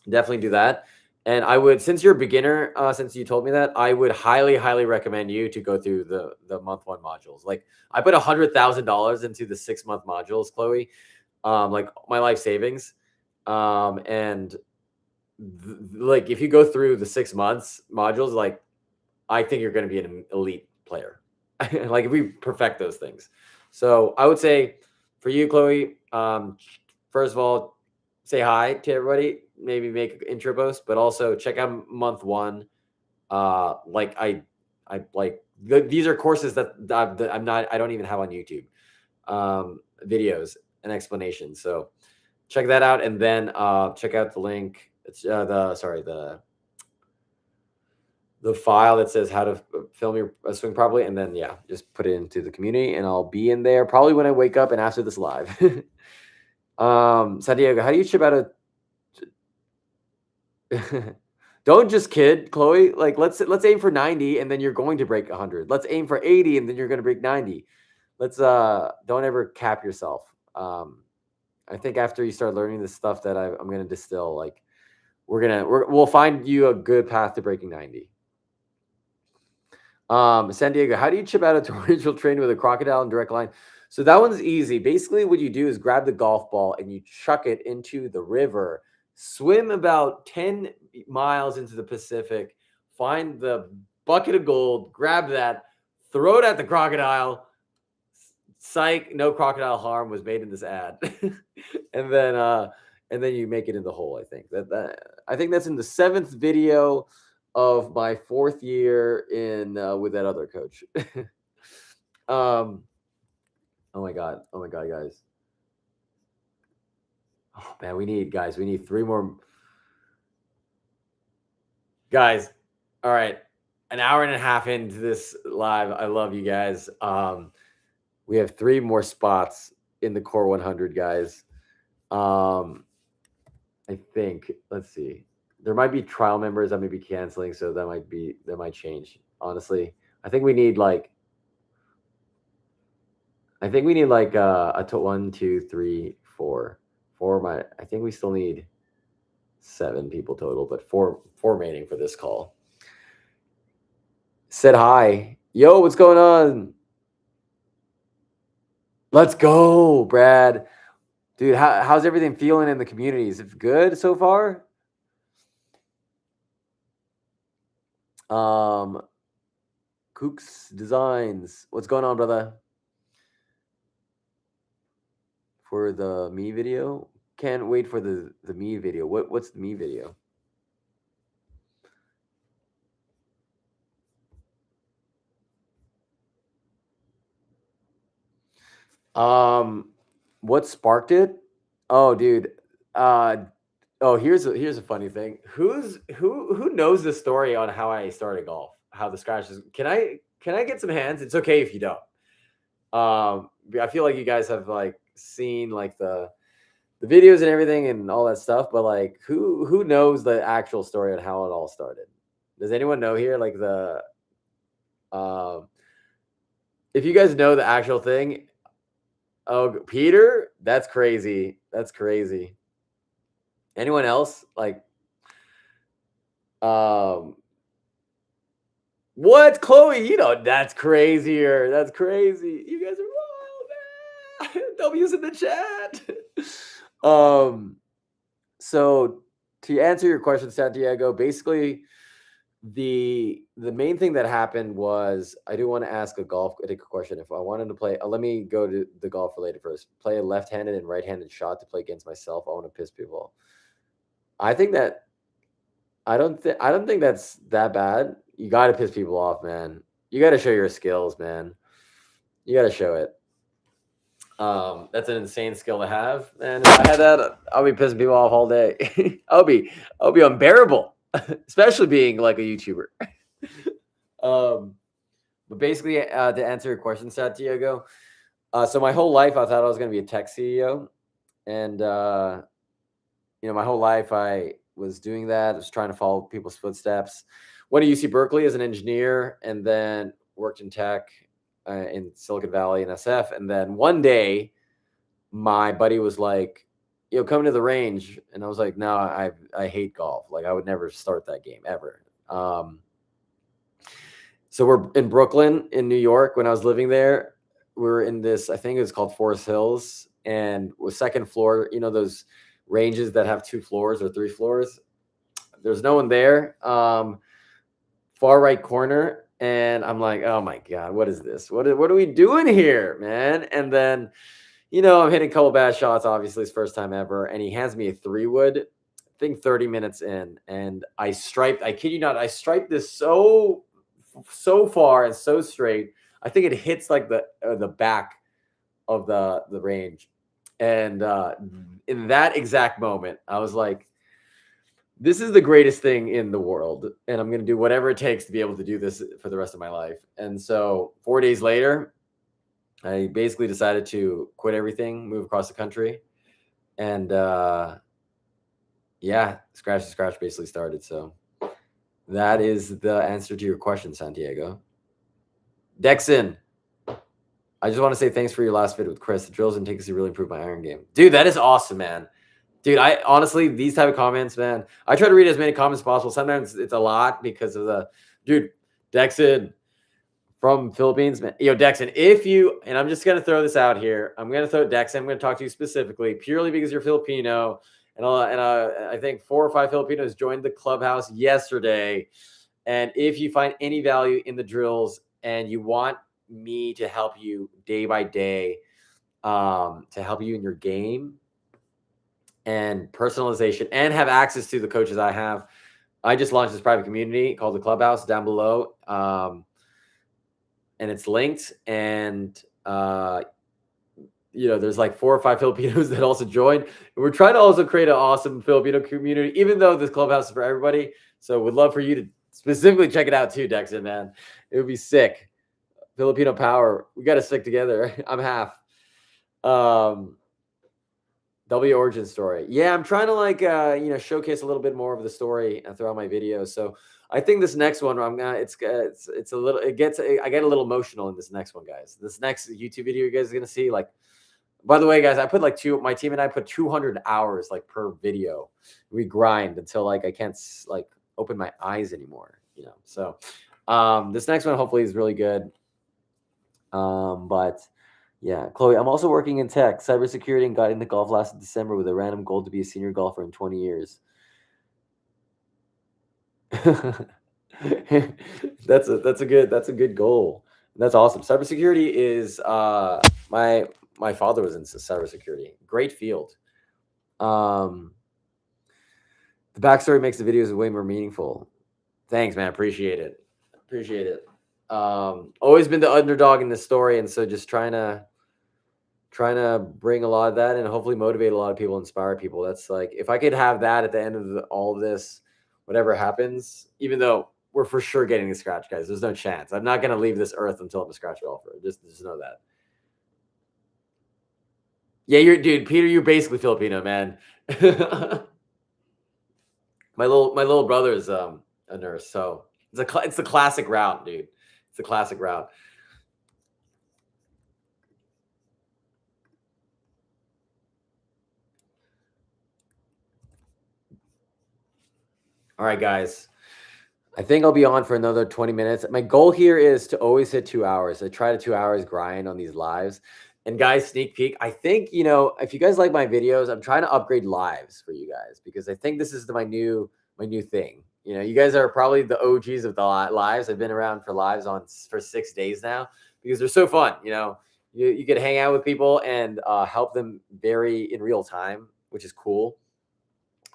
definitely do that. And I would, since you're a beginner, since you told me that, I would highly, highly recommend you to go through the month 1 modules. Like I put $100,000 into the 6-month modules, Chloe, like my life savings. And like if you go through the 6 months modules, like I think you're going to be an elite player. Like if we perfect those things. So I would say for you, Chloe, first of all, say hi to everybody, maybe make an intro post, but also check out month 1. Like I like these are courses that I don't even have on YouTube, videos and explanations. So check that out, and then check out the link. It's the file that says how to film your swing properly, and then just put it into the community, and I'll be in there probably when I wake up and after this live. Santiago, how do you chip out a? Don't just kid, Chloe. Like let's aim for 90, and then you're going to break 100. Let's aim for 80, and then you're going to break 90. Let's don't ever cap yourself. I think after you start learning the stuff that I'm going to distill, like we'll find you a good path to breaking 90. San Diego, how do you chip out a torrential train with a crocodile in direct line? So that one's easy. Basically, what you do is grab the golf ball and you chuck it into the river, swim about 10 miles into the Pacific, find the bucket of gold, grab that, throw it at the crocodile. Psych, no crocodile harm was made in this ad. and then you make it in the hole. I think that's in the 7th video of my 4th year in with that other coach. Oh my god, guys. Oh man, we need 3 more guys. All right, an hour and a half into this live. I love you guys. We have 3 more spots in the core 100, guys. I think, let's see. There might be trial members that may be canceling, so that might change. Honestly, I think we need like a 1, 2, 3, 4. I think we still need 7 people total, but 4 remaining for this call. Said hi. Yo, what's going on? Let's go, Brad. Dude, how's everything feeling in the community? Is it good so far? Kooks Designs. What's going on, brother? For the me video? Can't wait for the me video. What's the me video? What sparked it? Oh, dude. Here's a funny thing. Who knows the story on how I started golf? How the scratches? Can I get some hands? It's okay if you don't. I feel like you guys have like seen like the videos and everything and all that stuff, but like who knows the actual story on how it all started? Does anyone know here? Like if you guys know the actual thing. Oh, Peter, that's crazy. That's crazy. Anyone else? Like, what, Chloe? That's crazier. That's crazy. You guys are wild, man. W's in the chat. So to answer your question, Santiago, basically the main thing that happened was I do want to ask a question. If I wanted to play, let me go to the golf related first. Play a left-handed and right-handed shot to play against myself. I want to piss people off. I think that I don't think that's that bad. You got to piss people off, man. You got to show your skills, man. You got to show it. That's an insane skill to have. And if I had that, I'll be pissing people off all day. I'll be unbearable, especially being like a YouTuber. um, but basically, to answer your question, Santiago, so my whole life I thought I was going to be a tech CEO, and my whole life I was doing that. I was trying to follow people's footsteps. Went to UC Berkeley as an engineer, and then worked in tech in Silicon Valley and SF. And then one day, my buddy was like, come to the range. And I was like, no, I hate golf. Like, I would never start that game ever. So we're in Brooklyn in New York. When I was living there, we were in this, I think it was called Forest Hills, and was second floor, those ranges that have 2 floors or 3 floors. There's no one there. Far right corner. And I'm like, oh my God, what is this? What are we doing here, man? And then, I'm hitting a couple bad shots. Obviously, it's first time ever. And he hands me a 3-wood, I think 30 minutes in. And I kid you not, I striped this so far and so straight. I think it hits like the back of the range. And in that exact moment, I was like, this is the greatest thing in the world. And I'm going to do whatever it takes to be able to do this for the rest of my life. And so 4 days later, I basically decided to quit everything, move across the country. And scratch to scratch basically started. So that is the answer to your question, Santiago. Dexon, I just want to say thanks for your last vid with Chris. The drills and takes really improved my iron game. Dude, that is awesome, man. Dude, I honestly, these type of comments, man, I try to read as many comments as possible. Sometimes it's a lot because of Dexon from Philippines, man. Dexon, and I'm just going to throw this out here. I'm going to throw Dexon. I'm going to talk to you specifically purely because you're Filipino. And I think 4 or 5 Filipinos joined the clubhouse yesterday. And if you find any value in the drills and you want me to help you day by day, to help you in your game and personalization and have access to the coaches I have, I just launched this private community called the Clubhouse down below. And it's linked. And, there's like 4 or 5 Filipinos that also joined. And we're trying to also create an awesome Filipino community, even though this Clubhouse is for everybody. So we'd love for you to specifically check it out too, Dexter, man. It would be sick. Filipino power. We got to stick together. I'm half. W origin story. Yeah, I'm trying to showcase a little bit more of the story throughout my videos. So I think this next one, I get a little emotional in this next one, guys. This next YouTube video you guys are gonna see, like, by the way, guys, I put my team and I put 200 hours like per video. We grind until like I can't like open my eyes anymore, So this next one hopefully is really good. But yeah, Chloe, I'm also working in tech, cybersecurity, and got into golf last December with a random goal to be a senior golfer in 20 years. That's a good goal. That's awesome. Cybersecurity is my father was in cybersecurity. Great field. The backstory makes the videos way more meaningful. Thanks, man. Appreciate it. Always been the underdog in this story, and so just trying to bring a lot of that and hopefully motivate a lot of people, inspire people. That's like, if I could have that at the end of all of this, whatever happens, even though we're for sure getting a scratch, guys, there's no chance. I'm not going to leave this earth until I'm a scratch golfer. Just know that. Yeah, Peter, you're basically Filipino, man. My little brother is a nurse, so it's the classic route, dude. It's the classic route. All right, guys. I think I'll be on for another 20 minutes. My goal here is to always hit 2 hours. I try to 2 hours grind on these lives. And guys, sneak peek. I think, if you guys like my videos, I'm trying to upgrade lives for you guys because I think this is my new thing. You guys are probably the OGs of the lives. I've been around for lives for 6 days now because they're so fun. You get to hang out with people and help them vary in real time, which is cool.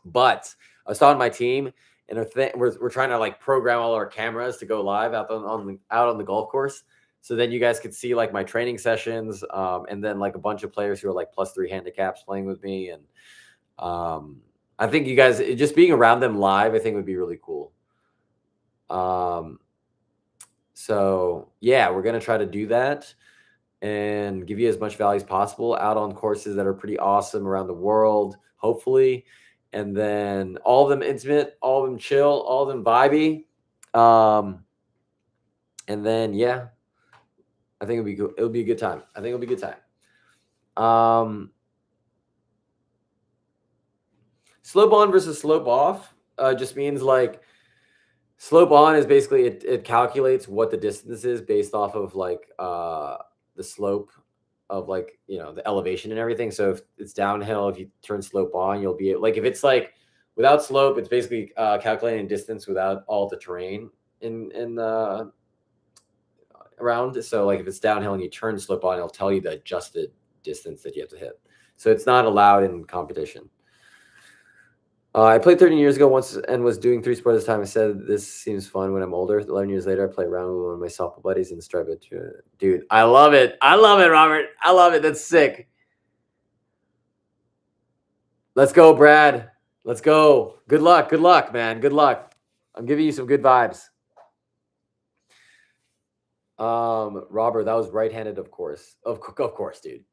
But I was talking to my team, and we're trying to like program all our cameras to go live out on the golf course. So then you guys could see like my training sessions, and then like a bunch of players who are like +3 handicaps playing with me. And I think you guys just being around them live, I think would be really cool. So yeah, we're gonna try to do that and give you as much value as possible out on courses that are pretty awesome around the world, hopefully. And then all of them intimate, all of them chill, all of them vibey. And then yeah, I think it'll be a good time. I think it'll be a good time. Slope on versus slope off just means like slope on is basically it calculates what the distance is based off of like the slope of like, you know, the elevation and everything. So if it's downhill, if you turn slope on, you'll be like, if it's like without slope, it's basically calculating distance without all the terrain in around. So like if it's downhill and you turn slope on, it'll tell you the adjusted distance that you have to hit. So it's not allowed in competition. I played 13 years ago once and was doing 3 sports at a time. I said, this seems fun when I'm older. 11 years later, I play around with one of my softball buddies and strive it. Dude, I love it. I love it, Robert. I love it. That's sick. Let's go, Brad. Let's go. Good luck. Good luck, man. Good luck. I'm giving you some good vibes. Robert, that was right-handed, of course. Of course, dude.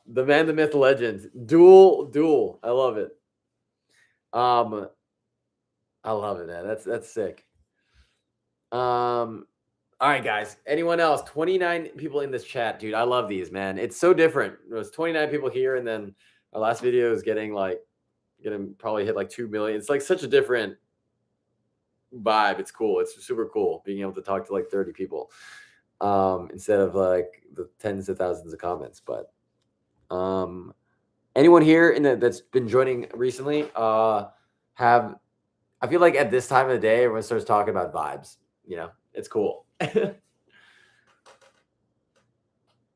The man, the myth, the legend. Duel. I love it. I love it, man. That's sick. All right, guys. Anyone else? 29 people in this chat, dude. I love these, man. It's so different. There's 29 people here, and then our last video is getting probably hit like 2 million. It's like such a different vibe. It's cool. It's super cool being able to talk to like 30 people instead of like the tens of thousands of comments. But anyone here that's been joining recently I feel like at this time of the day, everyone starts talking about vibes. You know, it's cool.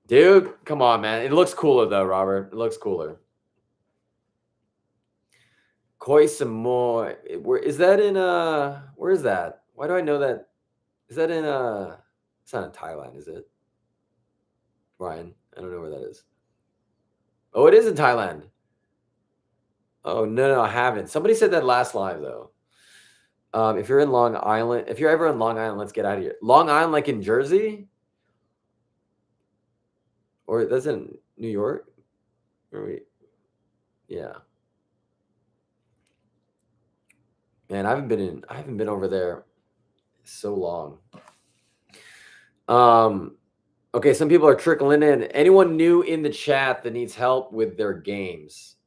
Dude, come on, man. It looks cooler though, Robert. It looks cooler. Koi Samoy. Where is that in where is that? Why do I know that? Is that in it's not in Thailand, is it? Ryan, I don't know where that is. Oh, it is in Thailand. Oh, no, I haven't. Somebody said that last live though. If you're in Long Island, if you're ever in Long Island, let's get out of here. Long Island, like in Jersey? Or that's in New York? Yeah. Man, I haven't been over there so long. Okay, some people are trickling in. Anyone new in the chat that needs help with their games?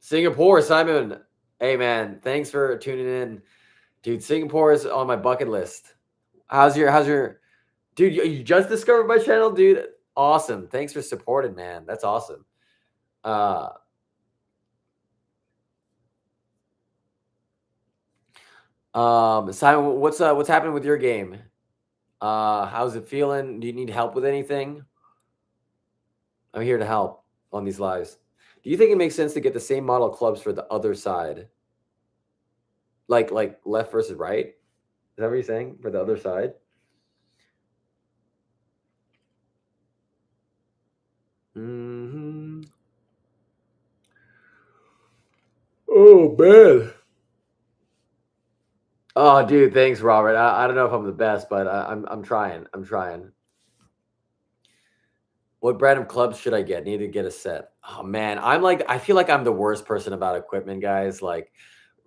Singapore, Simon. Hey man, thanks for tuning in. Dude, Singapore is on my bucket list. How's your dude, you just discovered my channel, dude? Awesome. Thanks for supporting, man. That's awesome. Simon, what's happening with your game? How's it feeling? Do you need help with anything? I'm here to help on these lives. Do you think it makes sense to get the same model clubs for the other side? Like left versus right? Is that what you're saying? For the other side? Oh man. Oh, dude, thanks, Robert. I don't know if I'm the best, but I'm trying. I'm trying. What brand of clubs should I get? Need to get a set. Oh man, I feel like I'm the worst person about equipment, guys. Like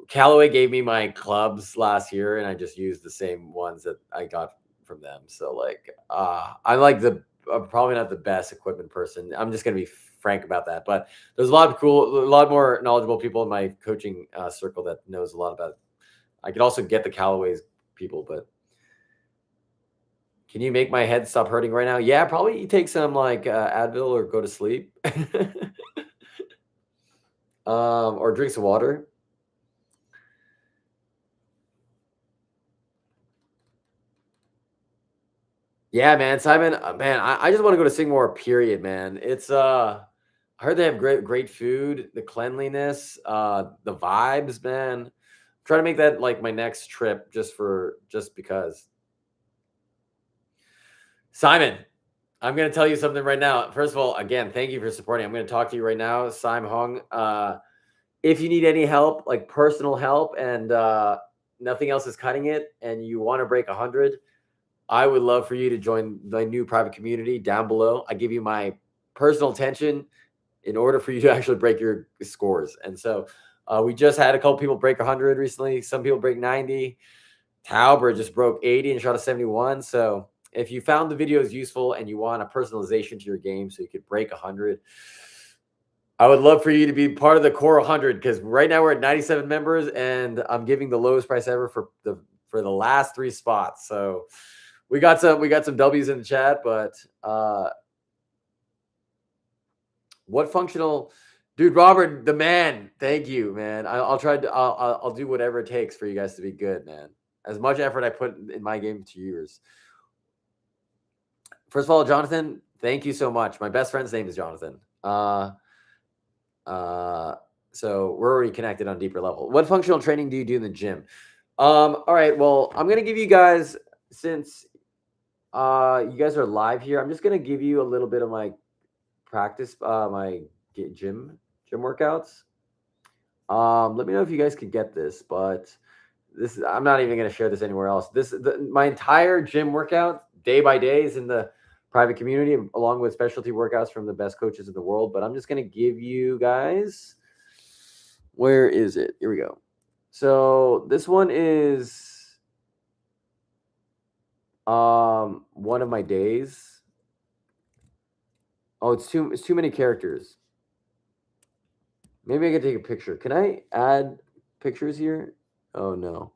Callaway gave me my clubs last year, and I just used the same ones that I got from them. So like, I'm probably not the best equipment person. I'm just gonna be frank about that. But there's a lot more knowledgeable people in my coaching circle that knows a lot about it. I could also get the Callaway's people, but can you make my head stop hurting right now? Yeah, probably take some like Advil or go to sleep. Or drink some water. Yeah, man, Simon, man, I just want to go to Singapore, period, man. It's I heard they have great food, the cleanliness, the vibes, man. Try to make that like my next trip just because. Simon, I'm going to tell you something right now. First of all, again, thank you for supporting. I'm going to talk to you right now, Simon Hong. If you need any help, like personal help, and nothing else is cutting it, and you want to break 100, I would love for you to join the new private community down below. I give you my personal attention in order for you to actually break your scores. And so we just had a couple people break 100 recently. Some people break 90. Tauber just broke 80 and shot a 71. So if you found the videos useful and you want a personalization to your game so you could break 100, I would love for you to be part of the core 100, because right now we're at 97 members and I'm giving the lowest price ever for the last 3 spots. So we got some W's in the chat, but what functional, dude, Robert, the man, thank you, man. I'll do whatever it takes for you guys to be good, man. As much effort I put in my game to yours. First of all, Jonathan, thank you so much. My best friend's name is Jonathan. So we're already connected on deeper level. What functional training do you do in the gym? All right, well, I'm gonna give you guys, since you guys are live here, I'm just gonna give you a little bit of my practice, my gym workouts. Let me know if you guys could get this, but this is, I'm not even gonna share this anywhere else. My entire gym workout day by day is in the private community, along with specialty workouts from the best coaches in the world. But I'm just going to give you guys, where is it? Here we go. So this one is one of my days. Oh, it's too many characters. Maybe I can take a picture. Can I add pictures here? Oh no.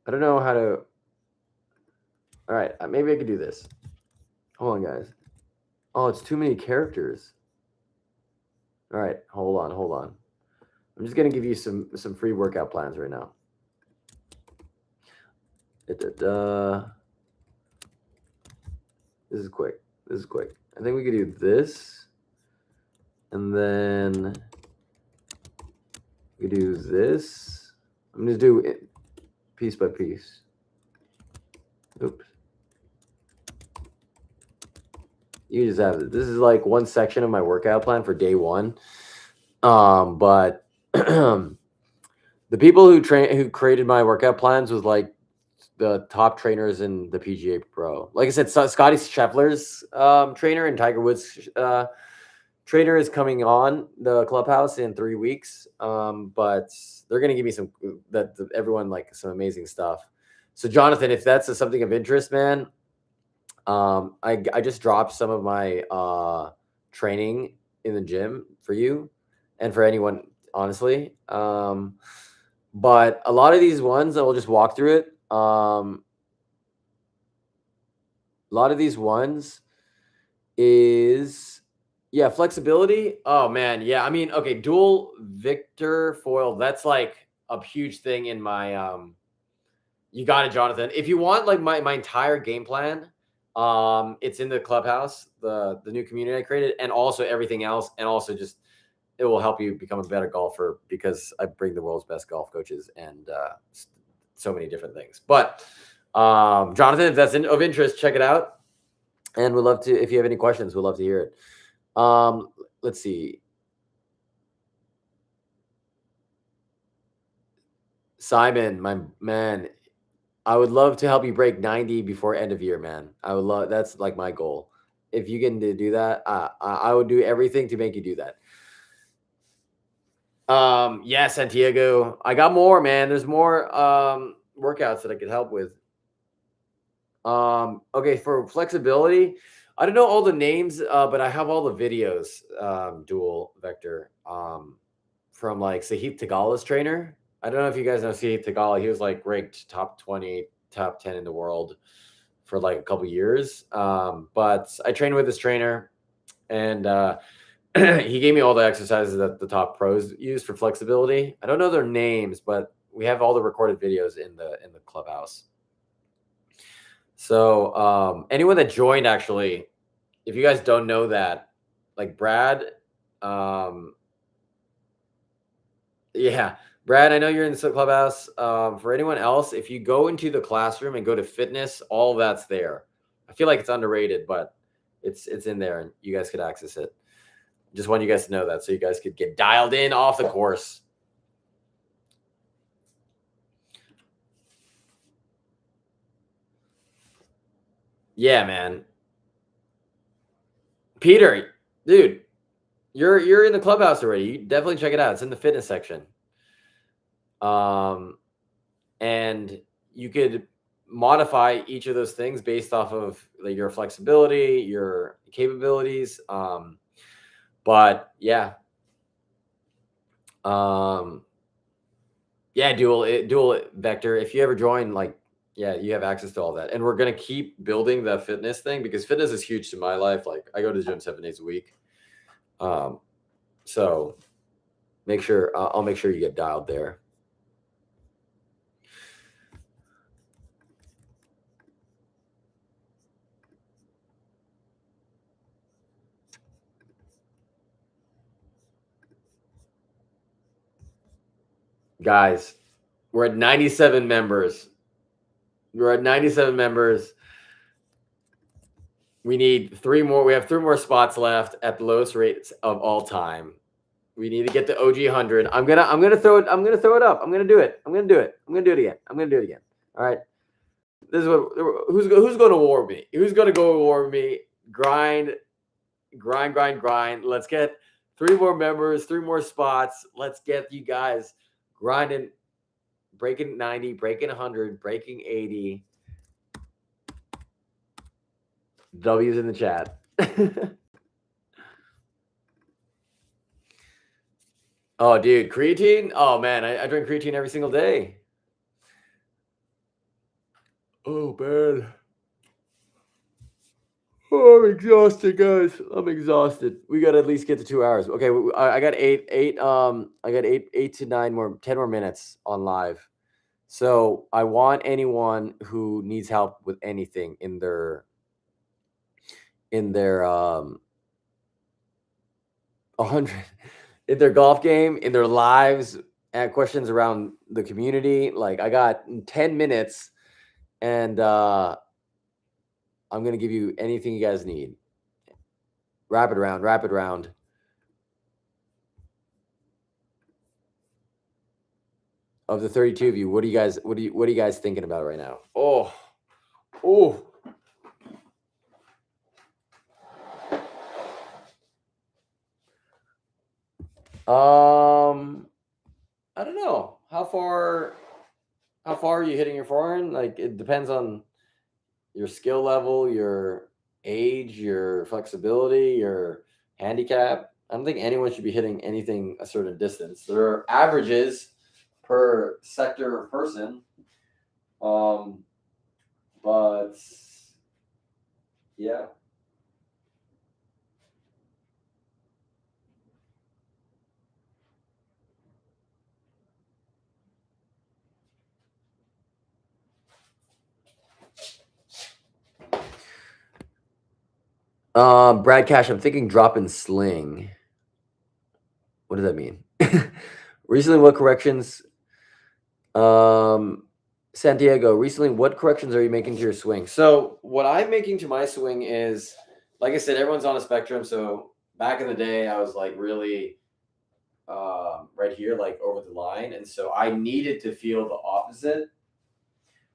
I don't know how to. All right, maybe I could do this. Hold on, guys. Oh, it's too many characters. All right, hold on. I'm just gonna give you some free workout plans right now. This is quick. I think we could do this, and then we do this. I'm gonna do it piece by piece. Oops. You just have it. This is like one section of my workout plan for day 1. But the people who created my workout plans was like the top trainers in the PGA Pro. Like I said, Scotty Scheffler's trainer and Tiger Woods trainer is coming on the clubhouse in 3 weeks. But they're gonna give me everyone like some amazing stuff. So Jonathan, if that's something of interest, man, I just dropped some of my training in the gym for you and for anyone, honestly. But a lot of these ones, I will just walk through it. A lot of these ones is, yeah, flexibility. Oh man, yeah. I mean, okay, dual Victor foil. That's like a huge thing in my. You got it, Jonathan. If you want like my entire game plan, it's in the clubhouse, the new community I created, and also everything else, and also just it will help you become a better golfer, because I bring the world's best golf coaches and so many different things. But Jonathan, if that's of interest, check it out, and we'd love to. If you have any questions, we'd love to hear it. Let's see. Simon, my man, I would love to help you break 90 before end of year, man. I would love, that's like my goal. If you can do that, I would do everything to make you do that. Yeah, Santiago, I got more, man. There's more workouts that I could help with. Okay, for flexibility, I don't know all the names, but I have all the videos, dual vector, from like Sahith Tagala's trainer. I don't know if you guys know Sahith Tagala. He was like ranked top 20, top 10 in the world for like a couple years. But I trained with this trainer, and he gave me all the exercises that the top pros use for flexibility. I don't know their names, but we have all the recorded videos in the clubhouse. So anyone that joined, actually, if you guys don't know that, like Brad, yeah, Brad, I know you're in the clubhouse. For anyone else, if you go into the classroom and go to fitness, all of that's there. I feel like it's underrated, but it's in there and you guys could access it. Just want you guys to know that so you guys could get dialed in off the course. Yeah, man. Peter, dude, you're in the clubhouse already. You definitely check it out. It's in the fitness section. And you could modify each of those things based off of like your flexibility, your capabilities. But yeah. Yeah, dual vector. If you ever join, like, yeah, you have access to all that. And we're gonna keep building the fitness thing because fitness is huge to my life. Like I go to the gym 7 days a week. So make sure I'll make sure you get dialed there. Guys, we're at 97 members. We're at 97 members. We need 3 more. We have 3 more spots left at the lowest rates of all time. We need to get to OG 100. I'm gonna throw it. I'm gonna throw it up. I'm gonna do it. I'm gonna do it. I'm gonna do it again. I'm gonna do it again. All right. This is what who's going to war with me? Who's going to go to war with me? Grind. Let's get 3 more members, 3 more spots. Let's get you guys grinding, breaking 90, breaking 100, breaking 80. W's in the chat. Oh, dude, creatine? Oh, man, I drink creatine every single day. Oh, man. Oh, I'm exhausted, guys. I'm exhausted. We got to at least get to 2 hours. Okay, I got 8 to 9 more, 10 more minutes on live. So I want anyone who needs help with anything in their 100 in their golf game, in their lives, and questions around the community. Like I got 10 minutes and I'm going to give you anything you guys need. Rapid round. Of the 32 of you, what are you guys thinking about right now? Oh. I don't know. How far are you hitting your forehand? Like it depends on your skill level, your age, your flexibility, your handicap. I don't think anyone should be hitting anything a certain distance. There are averages per sector or person. But yeah. Brad Cash, I'm thinking drop and sling. What does that mean? Recently, what corrections? Santiago, recently, what corrections are you making to your swing? So what I'm making to my swing is, like I said, everyone's on a spectrum. So back in the day, I was like really right here, like over the line. And so I needed to feel the opposite,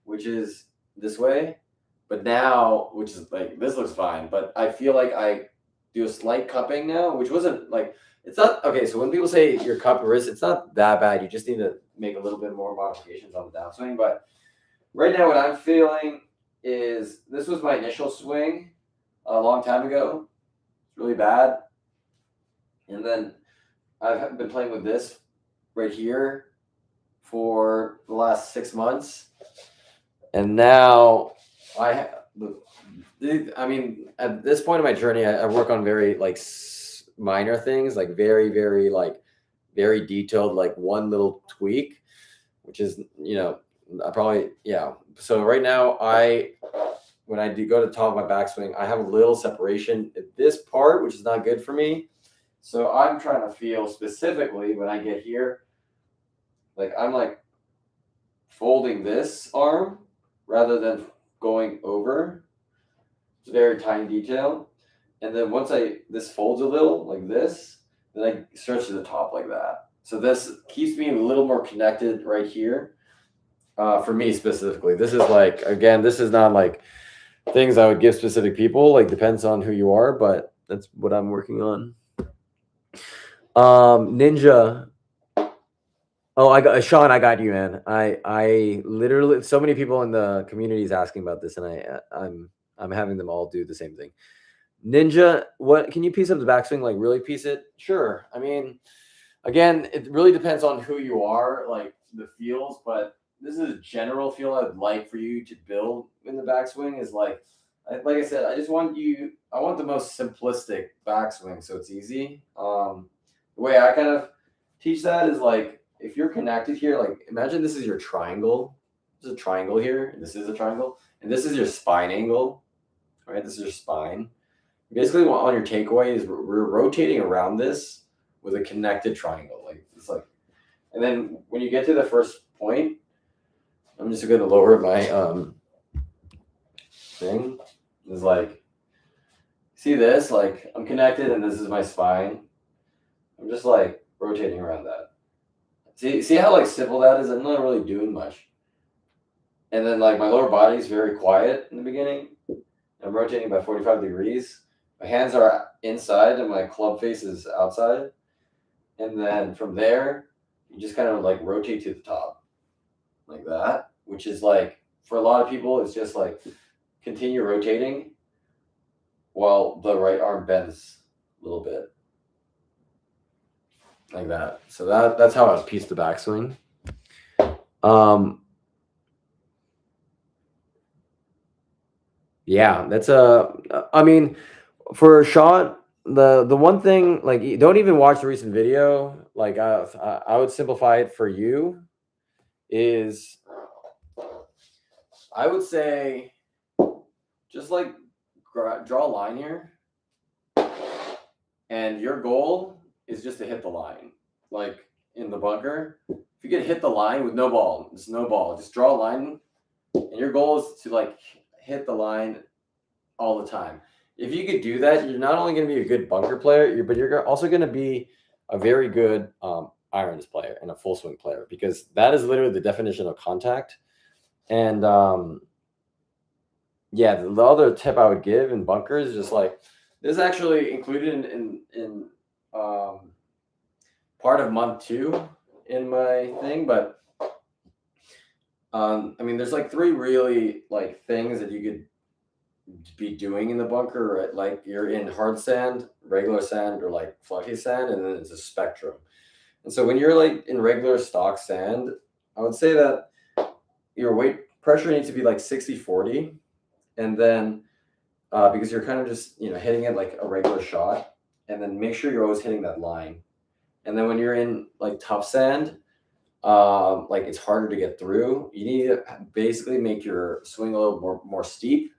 which is this way. But now, which is like, this looks fine, but I feel like I do a slight cupping now, which wasn't like, it's not, okay, so when people say your cup wrist, it's not that bad. You just need to make a little bit more modifications on the downswing. But right now, what I'm feeling is, this was my initial swing a long time ago. It's really bad. And then I've been playing with this right here for the last 6 months. And now at this point in my journey, I work on very like minor things, like very, very, like very detailed, like one little tweak, which is, I probably, yeah. So right now when I do go to the top of my backswing, I have a little separation at this part, which is not good for me. So I'm trying to feel specifically when I get here, like I'm like folding this arm rather than going over. It's a very tiny detail. And then once this folds a little like this, then I stretch to the top like that. So this keeps me a little more connected right here. For me specifically, this is like, again, this is not like things I would give specific people. Like depends on who you are, but that's what I'm working on. Ninja. Oh, I got Sean. I got you, man. I literally, so many people in the community is asking about this, and I'm having them all do the same thing. Ninja, what can you piece up the backswing? Like really piece it? Sure. I mean, again, it really depends on who you are, like the feels, but this is a general feel I'd like for you to build in the backswing is like I said, I want the most simplistic backswing so it's easy. The way I kind of teach that is like, if you're connected here, like imagine this is your triangle. There's a triangle here, and this is a triangle, and this is your spine angle, right? This is your spine. Basically, on your takeaway is we're rotating around this with a connected triangle. Like it's like, and then when you get to the first point, I'm just going to lower my thing. It's like, see this? Like I'm connected, and this is my spine. I'm just like rotating around that. See how like simple that is? I'm not really doing much. And then like my lower body is very quiet in the beginning. I'm rotating by 45 degrees. My hands are inside and my club face is outside. And then from there, you just kind of like rotate to the top like that, which is like, for a lot of people, it's just like continue rotating while the right arm bends a little bit like that. So that's how I piece the backswing. Yeah, that's I mean, for a shot, the one thing, like, you don't even watch the recent video. Like I would simplify it for you is, I would say just like draw a line here, and your goal is just to hit the line. Like in the bunker, if you can hit the line with no ball, just draw a line, and your goal is to like hit the line all the time. If you could do that, you're not only going to be a good bunker player, but you're also going to be a very good irons player and a full swing player, because that is literally the definition of contact. And yeah, the other tip I would give in bunkers is just like, this is actually included in part of month 2 in my thing, but I mean, there's like 3 really like things that you could be doing in the bunker, right? Like you're in hard sand, regular sand, or like fluffy sand, and then it's a spectrum. And so when you're like in regular stock sand, I would say that your weight pressure needs to be like 60-40, and then because you're kind of just hitting it like a regular shot, and then make sure you're always hitting that line. And then when you're in like tough sand, like it's harder to get through, you need to basically make your swing a little more steep.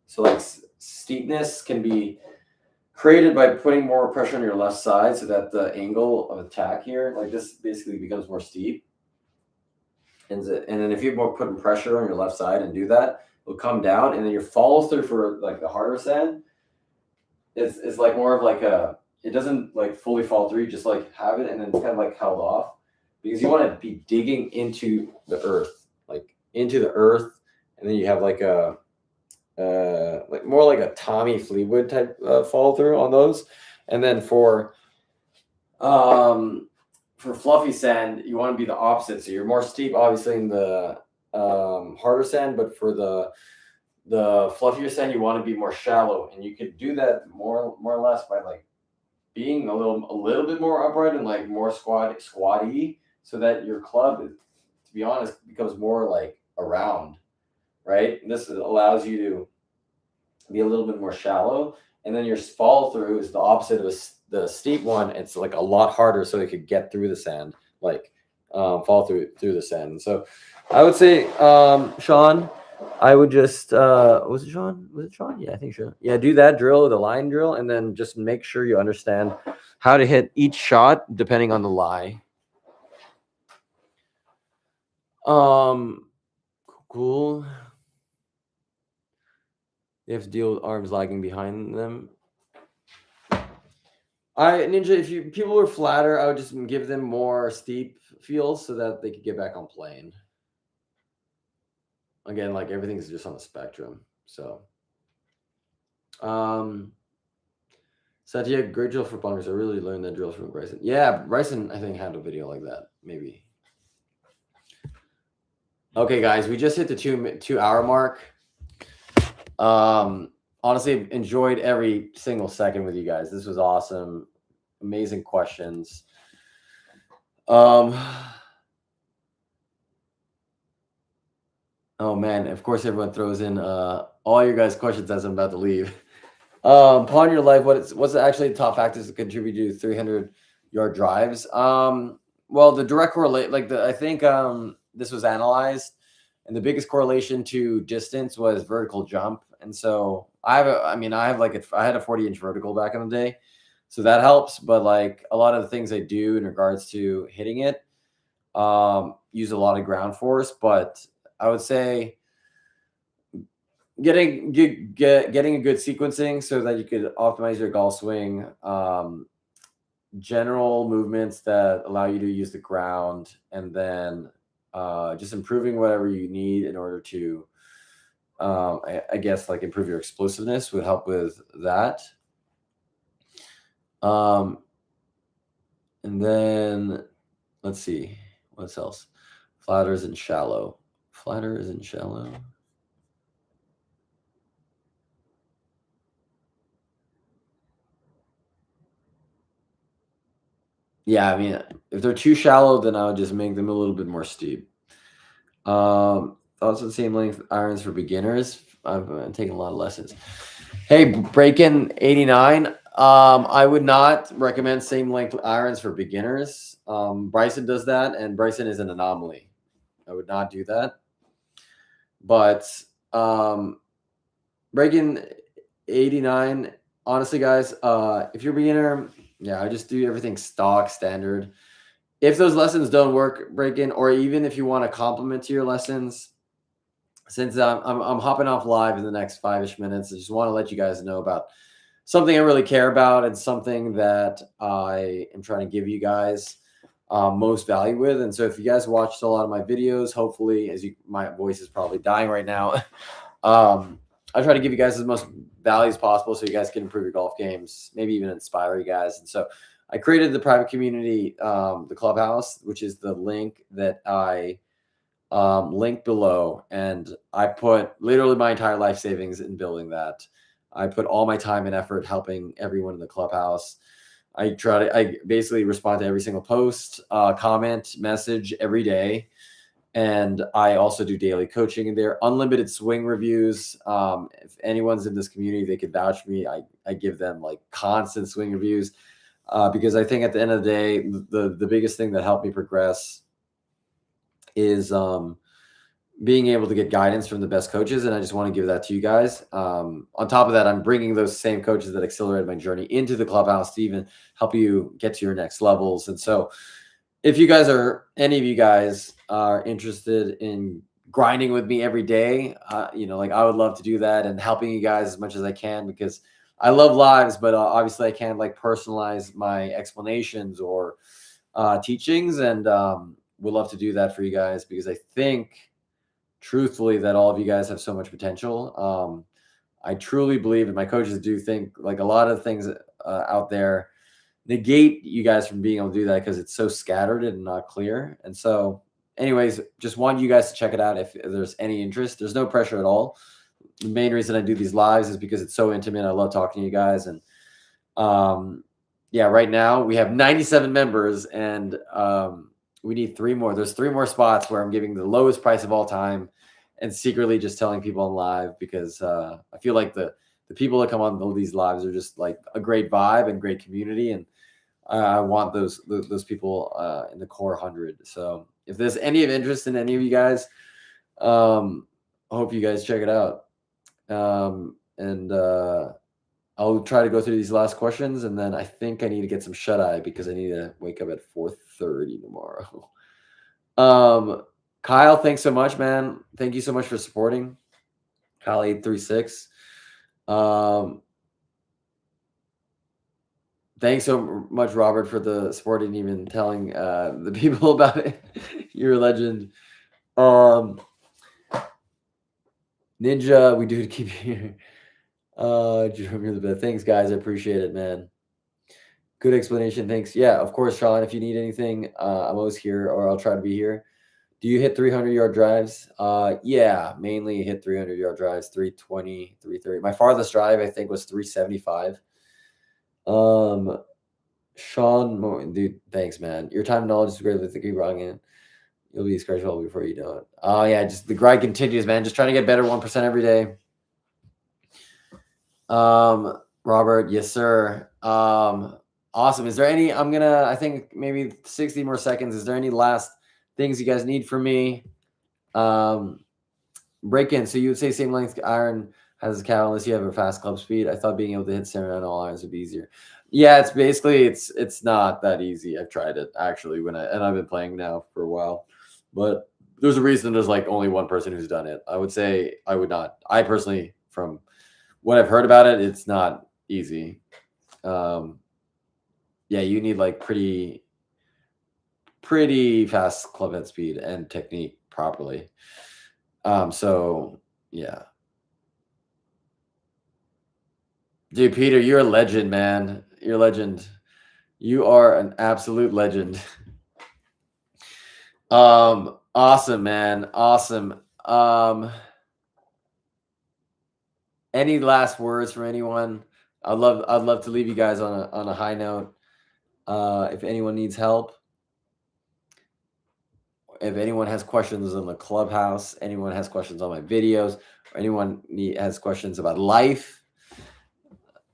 So like steepness can be created by putting more pressure on your left side, so that the angle of attack here, like this, basically becomes more steep. And then if you're putting pressure on your left side and do that, it'll come down, and then your follow through for like the harder sand is like more of like it doesn't like fully fall through. You just like have it, and then it's kind of like held off, because you want to be digging into the earth, and then you have like a like more like a Tommy Fleetwood type follow through on those. And then for fluffy sand, you want to be the opposite. So you're more steep, obviously, in the harder sand, but for the fluffier sand, you want to be more shallow. And you could do that more or less by like being a little bit more upright and like more squatty, so that your club, to be honest, becomes more like around, right? And this allows you to be a little bit more shallow, and then your follow through is the opposite of the steep one. It's like a lot harder, so it could get through the sand, like fall through the sand. So I would say, Sean, I would just was it Sean? Yeah, I think Sean. Yeah, do that drill, the line drill, and then just make sure you understand how to hit each shot depending on the lie. Um, cool. They have to deal with arms lagging behind them. Ninja, if you people were flatter, I would just give them more steep feels so that they could get back on plane. Again, like everything's just on the spectrum. So, um, Satya, great drill for punters. I really learned that drill from Bryson. Yeah, Bryson, I think had a video like that. Maybe. Okay, guys, we just hit the 2 hour mark. Honestly, enjoyed every single second with you guys. This was awesome. Amazing questions. Oh man, of course everyone throws in all your guys' questions as I'm about to leave. Pawn your life, what's actually the top factors that contribute to 300-yard drives? Well, the direct correlate, I think this was analyzed, and the biggest correlation to distance was vertical jump. And so I had a 40-inch vertical back in the day, so that helps. But like a lot of the things I do in regards to hitting it, use a lot of ground force. But I would say getting a good sequencing so that you could optimize your golf swing, general movements that allow you to use the ground, and then just improving whatever you need in order to I guess like improve your explosiveness would help with that. And then let's see what else. Flatter isn't shallow. Yeah, I mean, if they're too shallow, then I would just make them a little bit more steep. Also the same length irons for beginners. I've been taking a lot of lessons. Hey, Breakin 89. I would not recommend same length irons for beginners. Bryson does that, and Bryson is an anomaly. I would not do that. But Breakin 89. Honestly, guys, if you're a beginner, yeah, I just do everything stock standard. If those lessons don't work, Breakin, or even if you want to complement to your lessons, since I'm hopping off live in the next 5-ish minutes, I just want to let you guys know about something I really care about and something that I am trying to give you guys most value with. And so if you guys watched a lot of my videos, hopefully, my voice is probably dying right now. I try to give you guys as most value as possible so you guys can improve your golf games, maybe even inspire you guys. And so I created the private community, the Clubhouse, which is the link that I link below. And I put literally my entire life savings in building that. I put all my time and effort helping everyone in the Clubhouse. I basically respond to every single post, comment, message every day. And I also do daily coaching in there, unlimited swing reviews. If anyone's in this community, they could vouch for me. I give them like constant swing reviews because I think at the end of the day, the biggest thing that helped me progress is being able to get guidance from the best coaches. And I just want to give that to you guys. On top of that, I'm bringing those same coaches that accelerated my journey into the Clubhouse to even help you get to your next levels. And so if any of you guys are interested in grinding with me every day, like I would love to do that and helping you guys as much as I can, because I love lives, but obviously I can't like personalize my explanations or teachings. And would love to do that for you guys, because I think truthfully that all of you guys have so much potential. I truly believe, and my coaches do think, like a lot of things out there negate you guys from being able to do that because it's so scattered and not clear. And so anyways, just want you guys to check it out if there's any interest. There's no pressure at all. The main reason I do these lives is because it's so intimate. I love talking to you guys. And yeah, right now we have 97 members, and we need 3 more. There's 3 more spots where I'm giving the lowest price of all time and secretly just telling people on live, because I feel like the people that come on these lives are just like a great vibe and great community. And I want those people in the core 100. So if there's any of interest in any of you guys, I hope you guys check it out. And I'll try to go through these last questions, and then I think I need to get some shut eye because I need to wake up at 4:30 tomorrow. Kyle, thanks so much, man. Thank you so much for supporting. Kyle 836. Thanks so much, Robert, for the support and even telling the people about it. You're a legend. Ninja, we do to keep you here. Jerome, you're the best. Thanks, guys. I appreciate it, man. Good explanation. Thanks. Yeah, of course, Charlotte. If you need anything, I'm always here, or I'll try to be here. Do you hit 300-yard drives? Yeah, mainly hit 300-yard drives, 320, 330. My farthest drive, I think, was 375. Sean, dude, thanks, man. Your time and knowledge is great with the keep rocking. You'll be scratchable before you know it. Oh yeah, just the grind continues, man. Just trying to get better 1% every day. Robert, yes, sir. Awesome. Is there any? I think maybe 60 more seconds. Is there any last things you guys need from me? Break in. So you would say same length iron has a cap unless you have a fast club speed. I thought being able to hit 7 on all irons would be easier. Yeah, it's basically it's not that easy. I've tried it actually I've been playing now for a while, but there's a reason there's like only one person who's done it. I would say I would not. I personally, from what I've heard about it, it's not easy. Yeah, you need like pretty fast club head speed and technique properly. So yeah. Dude, Peter, you're a legend, man. You're a legend. You are an absolute legend. Awesome, man. Awesome. Any last words from anyone? I'd love to leave you guys on a high note. If anyone needs help, if anyone has questions on the clubhouse, anyone has questions on my videos, or anyone has questions about life,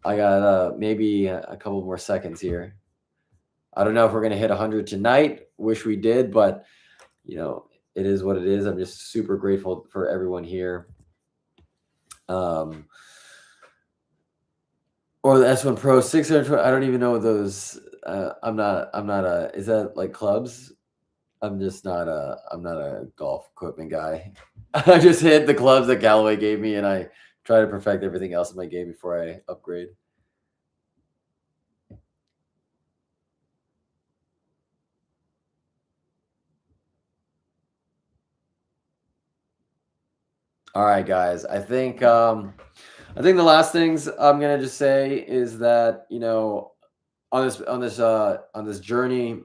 I got maybe a couple more seconds here. I don't know if we're gonna hit 100 tonight. Wish we did, but you know, it is what it is. I'm just super grateful for everyone here. Or the S1 Pro 620. I don't even know those. I'm not is that like clubs? I'm not a golf equipment guy. I just hit the clubs that Galloway gave me and I try to perfect everything else in my game before I upgrade. All right, guys. I think the last things I'm gonna just say is that, you know, on this journey,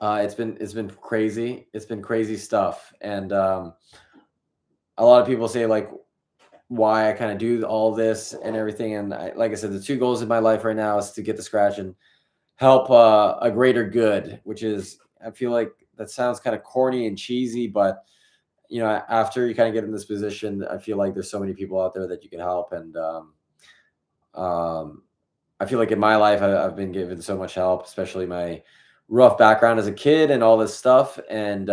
it's been crazy. It's been crazy stuff, and a lot of people say like why I kind of do all this and everything. And like I said, the two goals in my life right now is to get the scratch and help a greater good, which is, I feel like that sounds kind of corny and cheesy, but you know, after you kind of get in this position, I feel like there's so many people out there that you can help. And I feel like in my life, I've been given so much help, especially my rough background as a kid and all this stuff. And,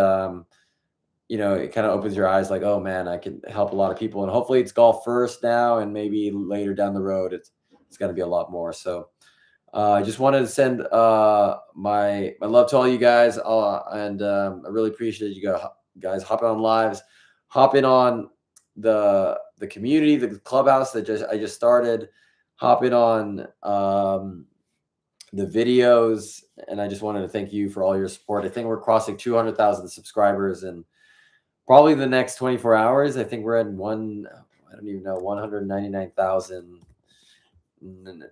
you know, it kind of opens your eyes like, oh man, I can help a lot of people. And hopefully it's golf first now, and maybe later down the road, it's going to be a lot more. So I just wanted to send my love to all you guys. And I really appreciate you guys hopping on lives, hopping on the community, the clubhouse that I just started, hopping on the videos. And I just wanted to thank you for all your support. I think we're crossing 200,000 subscribers and probably the next 24 hours. I think we're at I don't even know, 199,000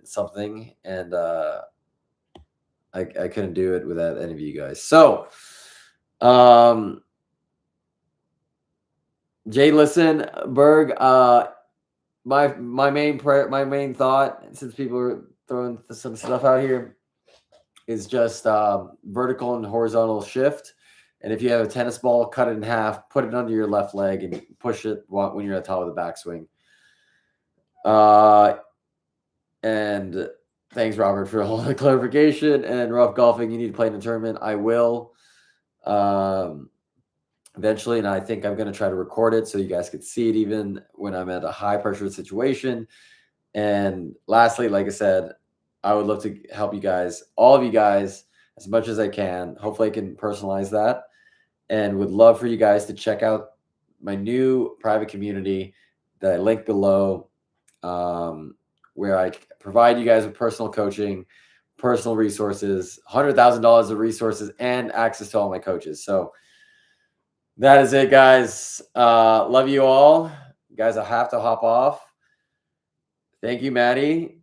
something. And I couldn't do it without any of you guys. So Jay, listen, Berg, my main thought, since people are throwing some stuff out here, is just vertical and horizontal shift. And if you have a tennis ball, cut it in half, put it under your left leg, and push it when you're at the top of the backswing. And thanks, Robert, for all the clarification. And rough golfing, you need to play in a tournament. I will eventually, and I think I'm going to try to record it so you guys could see it even when I'm at a high pressure situation. And lastly, like I said, I would love to help you guys, all of you guys, as much as I can. Hopefully I can personalize that. and would love for you guys to check out my new private community that I link below, where I provide you guys with personal coaching, personal resources, $100,000 of resources, and access to all my coaches. So that is it, guys. Love you all. Guys, I have to hop off. Thank you, Maddie.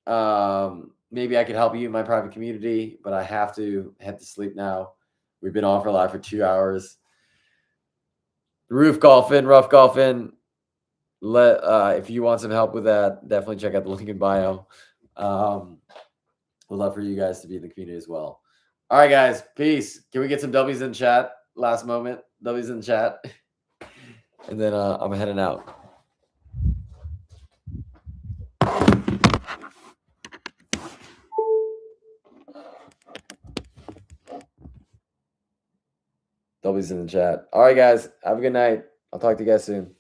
Maybe I could help you in my private community, but I have to head to sleep now. We've been on for live for 2 hours. Rough golfing. If you want some help with that, definitely check out the link in bio. We'd love for you guys to be in the community as well. All right, guys. Peace. Can we get some W's in chat? Last moment. W's in chat. And then I'm heading out. W's in the chat. All right, guys. Have a good night. I'll talk to you guys soon.